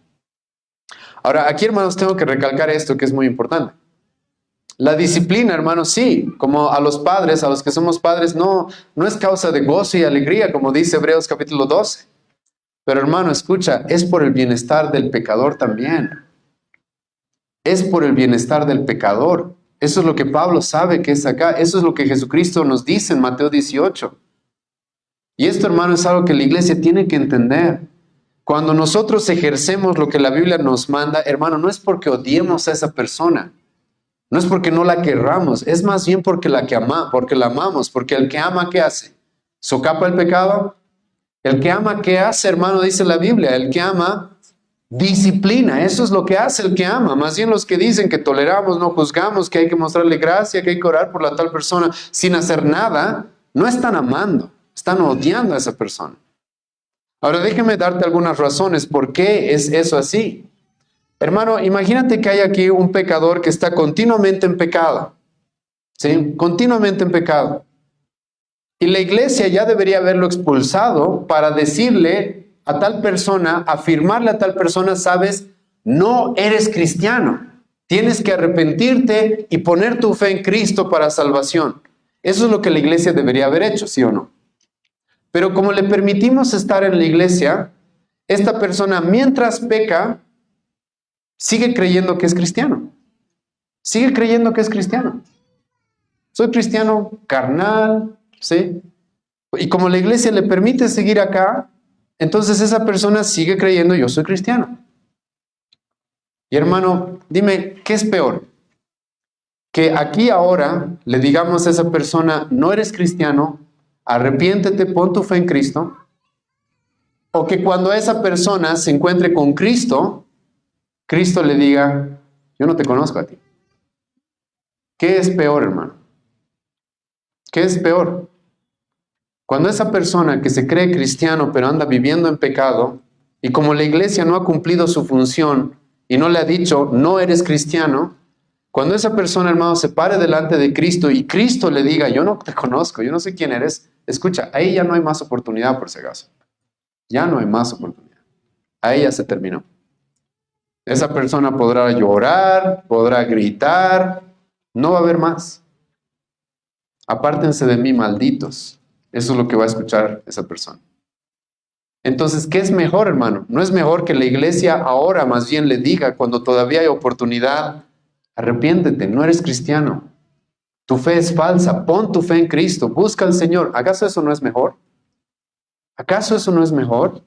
Ahora, aquí, hermanos, tengo que recalcar esto que es muy importante. La disciplina, hermanos, sí, como a los padres, a los que somos padres, no es causa de gozo y alegría, como dice Hebreos capítulo 12. Pero hermano, escucha, es por el bienestar del pecador también. Es por el bienestar del pecador. Eso es lo que Pablo sabe que es acá. Eso es lo que Jesucristo nos dice en Mateo 18. Y esto, hermano, es algo que la iglesia tiene que entender. Cuando nosotros ejercemos lo que la Biblia nos manda, hermano, no es porque odiemos a esa persona. No es porque no la querramos. Es más bien porque la amamos. Porque el que ama, ¿qué hace? ¿Socapa el pecado? El que ama, ¿qué hace, hermano? Dice la Biblia. El que ama, disciplina. Eso es lo que hace el que ama. Más bien los que dicen que toleramos, no juzgamos, que hay que mostrarle gracia, que hay que orar por la tal persona sin hacer nada, no están amando, están odiando a esa persona. Ahora déjeme darte algunas razones por qué es eso así. Hermano, imagínate que hay aquí un pecador que está continuamente en pecado. ¿Sí? Continuamente en pecado. Y la iglesia ya debería haberlo expulsado para decirle a tal persona, afirmarle a tal persona, sabes, no eres cristiano. Tienes que arrepentirte y poner tu fe en Cristo para salvación. Eso es lo que la iglesia debería haber hecho, ¿sí o no? Pero como le permitimos estar en la iglesia, esta persona mientras peca, sigue creyendo que es cristiano. Sigue creyendo que es cristiano. Soy cristiano carnal, ¿sí? Y como la iglesia le permite seguir acá, entonces esa persona sigue creyendo yo soy cristiano. Y hermano, dime, ¿qué es peor? Que aquí ahora le digamos a esa persona, no eres cristiano, arrepiéntete, pon tu fe en Cristo, o que cuando esa persona se encuentre con Cristo, Cristo le diga, yo no te conozco a ti. ¿Qué es peor, hermano? ¿Qué es peor? Cuando esa persona que se cree cristiano pero anda viviendo en pecado, y como la iglesia no ha cumplido su función y no le ha dicho, no eres cristiano, cuando esa persona, hermano, se pare delante de Cristo y Cristo le diga, yo no te conozco, yo no sé quién eres, escucha, ahí ya no hay más oportunidad por si acaso. Ya no hay más oportunidad. Ahí ya se terminó. Esa persona podrá llorar, podrá gritar, no va a haber más. Apártense de mí, malditos. Eso es lo que va a escuchar esa persona. Entonces, ¿qué es mejor, hermano? No es mejor que la iglesia ahora más bien le diga, cuando todavía hay oportunidad, arrepiéntete, no eres cristiano. Tu fe es falsa, pon tu fe en Cristo, busca al Señor. ¿Acaso eso no es mejor? ¿Acaso eso no es mejor?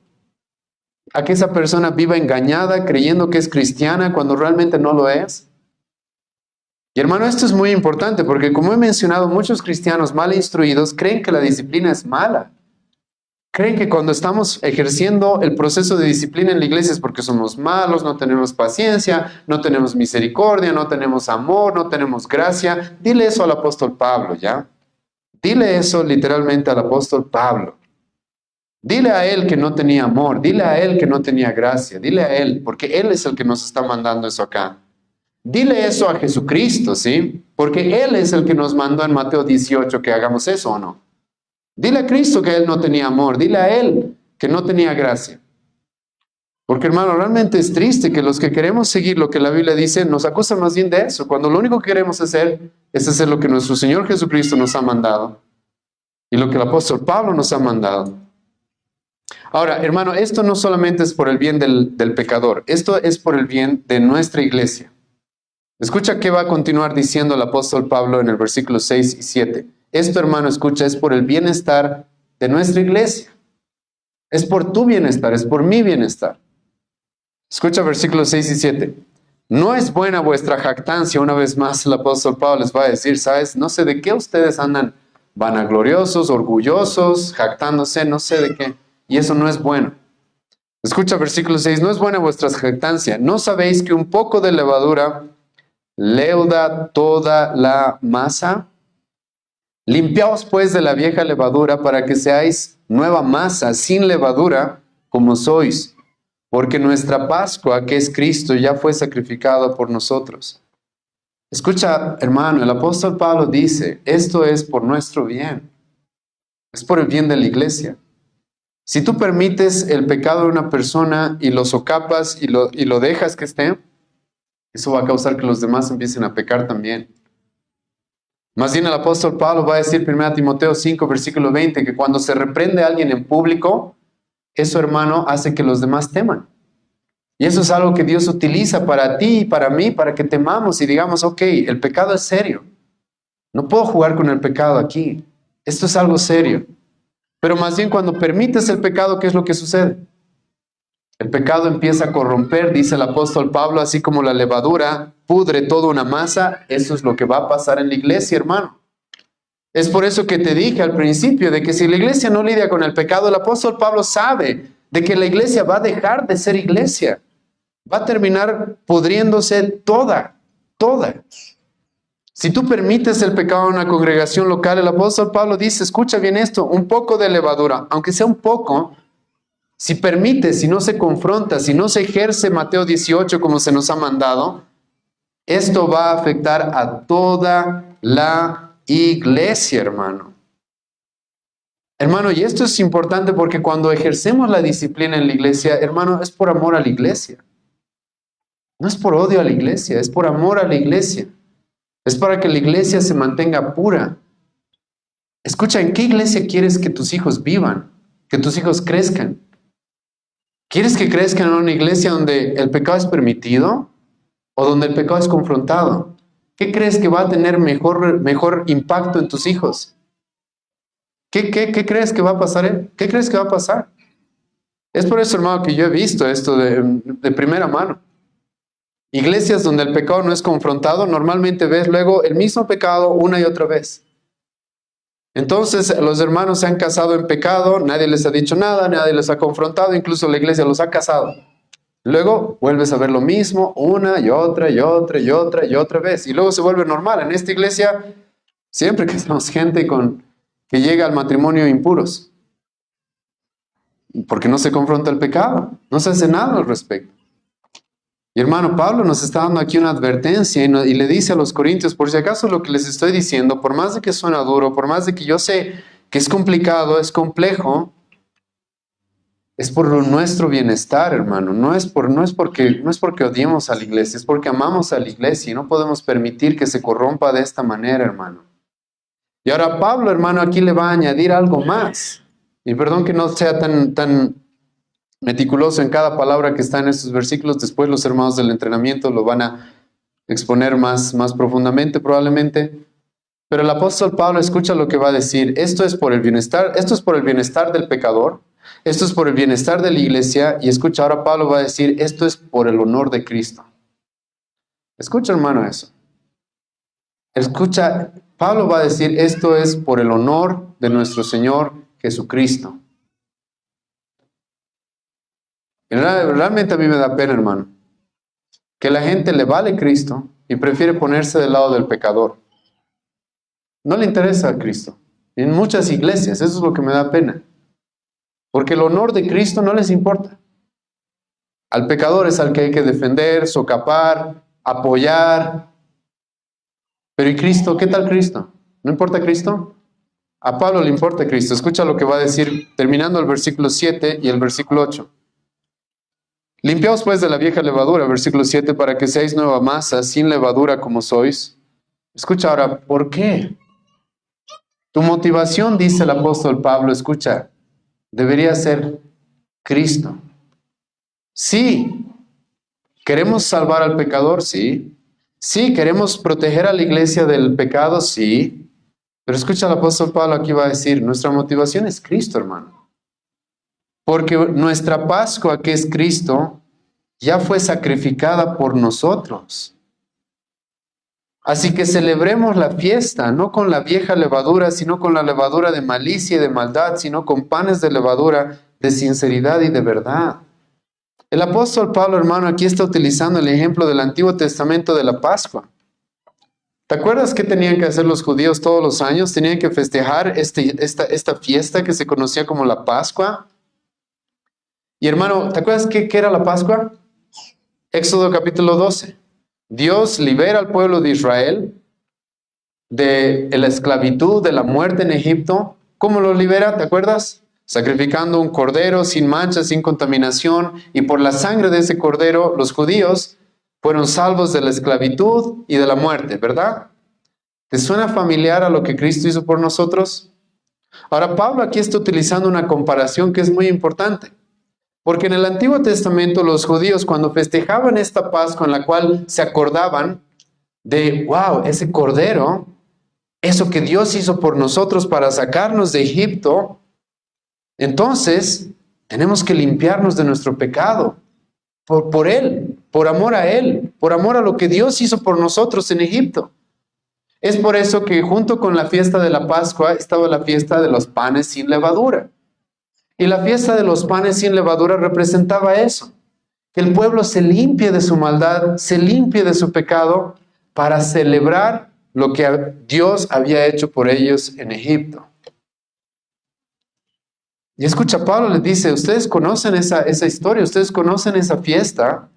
¿A que esa persona viva engañada creyendo que es cristiana cuando realmente no lo es? Y hermano, esto es muy importante porque como he mencionado, muchos cristianos mal instruidos creen que la disciplina es mala. Creen que cuando estamos ejerciendo el proceso de disciplina en la iglesia es porque somos malos, no tenemos paciencia, no tenemos misericordia, no tenemos amor, no tenemos gracia. Dile eso al apóstol Pablo, ¿ya? Dile eso literalmente al apóstol Pablo. Dile a él que no tenía amor, dile a él que no tenía gracia, dile a él, porque él es el que nos está mandando eso acá. Dile eso a Jesucristo, ¿sí? Porque él es el que nos mandó en Mateo 18 que hagamos eso, ¿o no? Dile a Cristo que él no tenía amor, dile a él que no tenía gracia. Porque hermano, realmente es triste que los que queremos seguir lo que la Biblia dice nos acusan más bien de eso, cuando lo único que queremos hacer es hacer lo que nuestro Señor Jesucristo nos ha mandado y lo que el apóstol Pablo nos ha mandado. Ahora, hermano, esto no solamente es por el bien del pecador, esto es por el bien de nuestra iglesia. Escucha qué va a continuar diciendo el apóstol Pablo en el versículo 6 y 7. Esto, hermano, escucha, es por el bienestar de nuestra iglesia. Es por tu bienestar, es por mi bienestar. Escucha versículos 6 y 7. No es buena vuestra jactancia. Una vez más el apóstol Pablo les va a decir, ¿sabes? No sé de qué ustedes andan vanagloriosos, orgullosos, jactándose, no sé de qué. Y eso no es bueno. Escucha versículo 6. No es buena vuestra jactancia. ¿No sabéis que un poco de levadura leuda toda la masa? Limpiaos pues de la vieja levadura para que seáis nueva masa, sin levadura, como sois. Porque nuestra Pascua, que es Cristo, ya fue sacrificado por nosotros. Escucha, hermano, el apóstol Pablo dice, esto es por nuestro bien. Es por el bien de la iglesia. Si tú permites el pecado de una persona y lo socapas y lo dejas que esté, eso va a causar que los demás empiecen a pecar también. Más bien el apóstol Pablo va a decir 1 Timoteo 5, versículo 20, que cuando se reprende a alguien en público, eso, hermano, hace que los demás teman. Y eso es algo que Dios utiliza para ti y para mí, para que temamos y digamos, ok, el pecado es serio. No puedo jugar con el pecado aquí. Esto es algo serio. Pero más bien cuando permites el pecado, ¿qué es lo que sucede? El pecado empieza a corromper, dice el apóstol Pablo, así como la levadura pudre toda una masa. Eso es lo que va a pasar en la iglesia, hermano. Es por eso que te dije al principio de que si la iglesia no lidia con el pecado, el apóstol Pablo sabe de que la iglesia va a dejar de ser iglesia. Va a terminar pudriéndose toda. Si tú permites el pecado en una congregación local, el apóstol Pablo dice, escucha bien esto, un poco de levadura, aunque sea un poco, si permite, si no se confronta, si no se ejerce Mateo 18 como se nos ha mandado, esto va a afectar a toda la iglesia, hermano. Hermano, y esto es importante porque cuando ejercemos la disciplina en la iglesia, hermano, es por amor a la iglesia. No es por odio a la iglesia, es por amor a la iglesia. Es para que la iglesia se mantenga pura. Escucha, ¿en qué iglesia quieres que tus hijos vivan? Que tus hijos crezcan. ¿Quieres que crezcan en una iglesia donde el pecado es permitido o donde el pecado es confrontado? ¿Qué crees que va a tener mejor impacto en tus hijos? ¿Qué crees que va a pasar? ¿Qué crees que va a pasar? Es por eso, hermano, que yo he visto esto de primera mano. Iglesias donde el pecado no es confrontado, normalmente ves luego el mismo pecado una y otra vez. Entonces los hermanos se han casado en pecado, nadie les ha dicho nada, nadie les ha confrontado, incluso la iglesia los ha casado. Luego vuelves a ver lo mismo una y otra y otra y otra y otra vez. Y luego se vuelve normal. En esta iglesia, siempre que estamos gente que llega al matrimonio impuros. Porque no se confronta el pecado, no se hace nada al respecto. Y hermano, Pablo nos está dando aquí una advertencia y le dice a los corintios, por si acaso lo que les estoy diciendo, por más de que suena duro, por más de que yo sé que es complicado, es complejo, es por nuestro bienestar, hermano. No es porque odiemos a la iglesia, es porque amamos a la iglesia y no podemos permitir que se corrompa de esta manera, hermano. Y ahora Pablo, hermano, aquí le va a añadir algo más. Y perdón que no sea tan meticuloso en cada palabra que está en estos versículos. Después los hermanos del entrenamiento lo van a exponer más profundamente probablemente. Pero el apóstol Pablo escucha lo que va a decir. Esto es por el bienestar del pecador. Esto es por el bienestar de la iglesia. Y escucha, ahora Pablo va a decir, esto es por el honor de Cristo. Escucha, hermano, eso. Escucha, Pablo va a decir, esto es por el honor de nuestro Señor Jesucristo. Y realmente a mí me da pena, hermano, que la gente le vale Cristo y prefiere ponerse del lado del pecador. No le interesa a Cristo. En muchas iglesias, eso es lo que me da pena. Porque el honor de Cristo no les importa. Al pecador es al que hay que defender, socapar, apoyar. Pero ¿y Cristo? ¿Qué tal Cristo? ¿No importa Cristo? A Pablo le importa Cristo. Escucha lo que va a decir terminando el versículo 7 y el versículo 8. Limpiaos pues de la vieja levadura, versículo 7, para que seáis nueva masa, sin levadura como sois. Escucha ahora, ¿por qué? Tu motivación, dice el apóstol Pablo, escucha, debería ser Cristo. Sí, ¿queremos salvar al pecador? Sí. Sí, ¿queremos proteger a la iglesia del pecado? Sí. Pero escucha, el apóstol Pablo aquí va a decir, nuestra motivación es Cristo, hermano. Porque nuestra Pascua, que es Cristo, ya fue sacrificada por nosotros. Así que celebremos la fiesta, no con la vieja levadura, sino con la levadura de malicia y de maldad, sino con panes de levadura de sinceridad y de verdad. El apóstol Pablo, hermano, aquí está utilizando el ejemplo del Antiguo Testamento de la Pascua. ¿Te acuerdas qué tenían que hacer los judíos todos los años? Tenían que festejar esta fiesta que se conocía como la Pascua. Y hermano, ¿te acuerdas qué era la Pascua? Éxodo capítulo 12. Dios libera al pueblo de Israel de la esclavitud, de la muerte en Egipto. ¿Cómo lo libera? ¿Te acuerdas? Sacrificando un cordero sin mancha, sin contaminación, y por la sangre de ese cordero los judíos fueron salvos de la esclavitud y de la muerte, ¿verdad? ¿Te suena familiar a lo que Cristo hizo por nosotros? Ahora Pablo aquí está utilizando una comparación que es muy importante. Porque en el Antiguo Testamento los judíos cuando festejaban esta Pascua en la cual se acordaban de, wow, ese cordero, eso que Dios hizo por nosotros para sacarnos de Egipto, entonces tenemos que limpiarnos de nuestro pecado por Él, por amor a Él, por amor a lo que Dios hizo por nosotros en Egipto. Es por eso que junto con la fiesta de la Pascua estaba la fiesta de los panes sin levadura. Y la fiesta de los panes sin levadura representaba eso, que el pueblo se limpie de su maldad, se limpie de su pecado para celebrar lo que Dios había hecho por ellos en Egipto. Y escucha, Pablo les dice, ustedes conocen esa historia, ustedes conocen esa fiesta,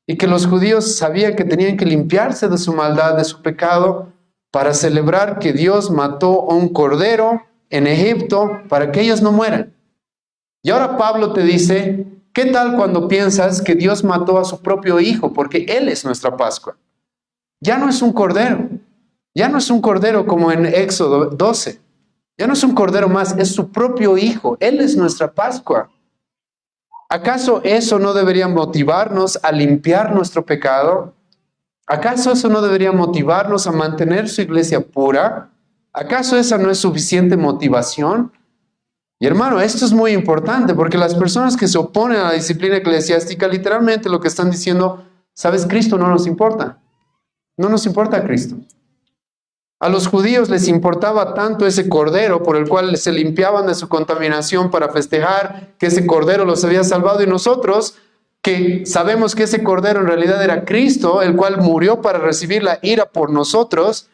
y que los judíos sabían que tenían que limpiarse de su maldad, de su pecado, para celebrar que Dios mató a un cordero en Egipto para que ellos no mueran. Y ahora Pablo te dice, ¿qué tal cuando piensas que Dios mató a su propio hijo? Porque Él es nuestra Pascua. Ya no es un cordero. Ya no es un cordero como en Éxodo 12. Ya no es un cordero más, es su propio hijo. Él es nuestra Pascua. ¿Acaso eso no debería motivarnos a limpiar nuestro pecado? ¿Acaso eso no debería motivarnos a mantener su iglesia pura? ¿Acaso esa no es suficiente motivación? Y hermano, esto es muy importante porque las personas que se oponen a la disciplina eclesiástica literalmente lo que están diciendo, ¿sabes? Cristo no nos importa. No nos importa Cristo. A los judíos les importaba tanto ese cordero por el cual se limpiaban de su contaminación para festejar que ese cordero los había salvado, y nosotros que sabemos que ese cordero en realidad era Cristo, el cual murió para recibir la ira por nosotros,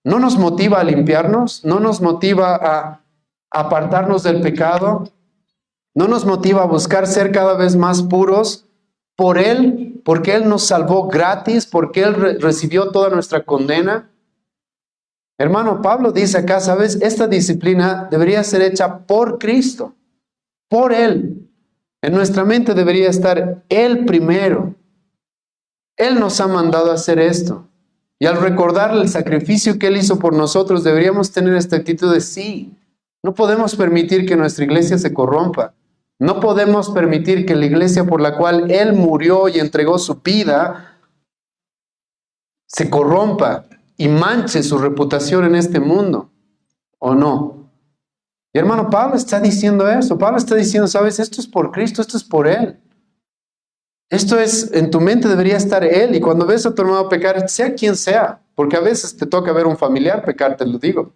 ¿no nos motiva a limpiarnos? ¿No nos motiva a apartarnos del pecado? ¿No nos motiva a buscar ser cada vez más puros por Él? Porque Él nos salvó gratis, porque Él recibió toda nuestra condena. Hermano, Pablo dice acá, ¿sabes? Esta disciplina debería ser hecha por Cristo, por Él. En nuestra mente debería estar Él primero. Él nos ha mandado a hacer esto. Y al recordar el sacrificio que Él hizo por nosotros, deberíamos tener esta actitud de sí. No podemos permitir que nuestra iglesia se corrompa. No podemos permitir que la iglesia por la cual Él murió y entregó su vida se corrompa y manche su reputación en este mundo, ¿o no? Y hermano, Pablo está diciendo eso. Pablo está diciendo, ¿sabes? Esto es por Cristo, esto es por Él. Esto es, en tu mente debería estar Él. Y cuando ves a tu hermano pecar, sea quien sea, porque a veces te toca ver a un familiar pecar, te lo digo.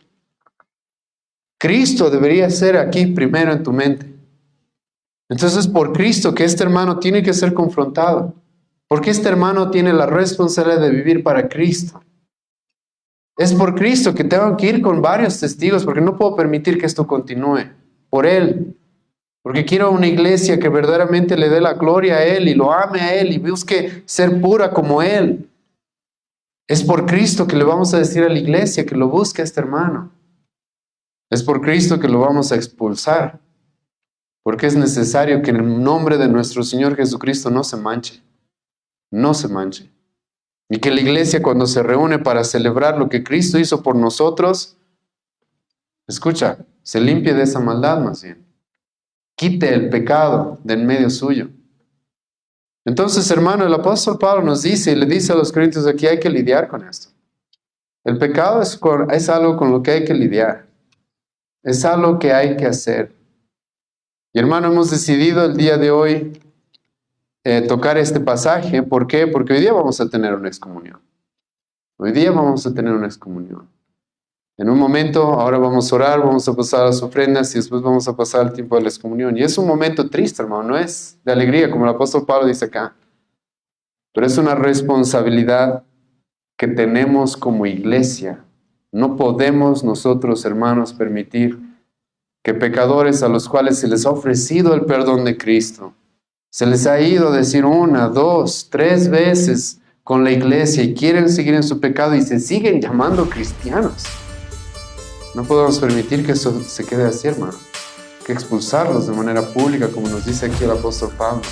Cristo debería ser aquí primero en tu mente. Entonces es por Cristo que este hermano tiene que ser confrontado. Porque este hermano tiene la responsabilidad de vivir para Cristo. Es por Cristo que tengo que ir con varios testigos, porque no puedo permitir que esto continúe. Por Él. Porque quiero una iglesia que verdaderamente le dé la gloria a Él y lo ame a Él y busque ser pura como Él. Es por Cristo que le vamos a decir a la iglesia que lo busque a este hermano. Es por Cristo que lo vamos a expulsar. Porque es necesario que en el nombre de nuestro Señor Jesucristo no se manche. No se manche. Y que la iglesia, cuando se reúne para celebrar lo que Cristo hizo por nosotros, escucha, se limpie de esa maldad más bien. Quite el pecado de en medio suyo. Entonces, hermano, el apóstol Pablo nos dice, y le dice a los corintios aquí, hay que lidiar con esto. El pecado es algo con lo que hay que lidiar. Es algo que hay que hacer. Y hermano, hemos decidido el día de hoy tocar este pasaje. ¿Por qué? Porque hoy día vamos a tener una excomunión. Hoy día vamos a tener una excomunión. En un momento, ahora vamos a orar, vamos a pasar las ofrendas y después vamos a pasar el tiempo de la excomunión. Y es un momento triste, hermano, no es de alegría, como el apóstol Pablo dice acá. Pero es una responsabilidad que tenemos como iglesia. No podemos nosotros, hermanos, permitir que pecadores a los cuales se les ha ofrecido el perdón de Cristo, se les ha ido a decir 1, 2, 3 veces con la iglesia y quieren seguir en su pecado y se siguen llamando cristianos. No podemos permitir que eso se quede así, hermano. Hay que expulsarlos de manera pública, como nos dice aquí el apóstol Pablo.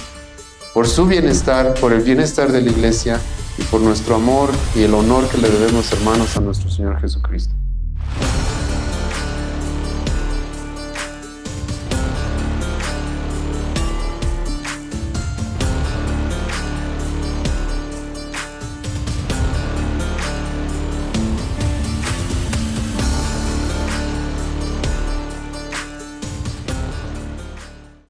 Por su bienestar, por el bienestar de la iglesia y por nuestro amor y el honor que le debemos, hermanos, a nuestro Señor Jesucristo.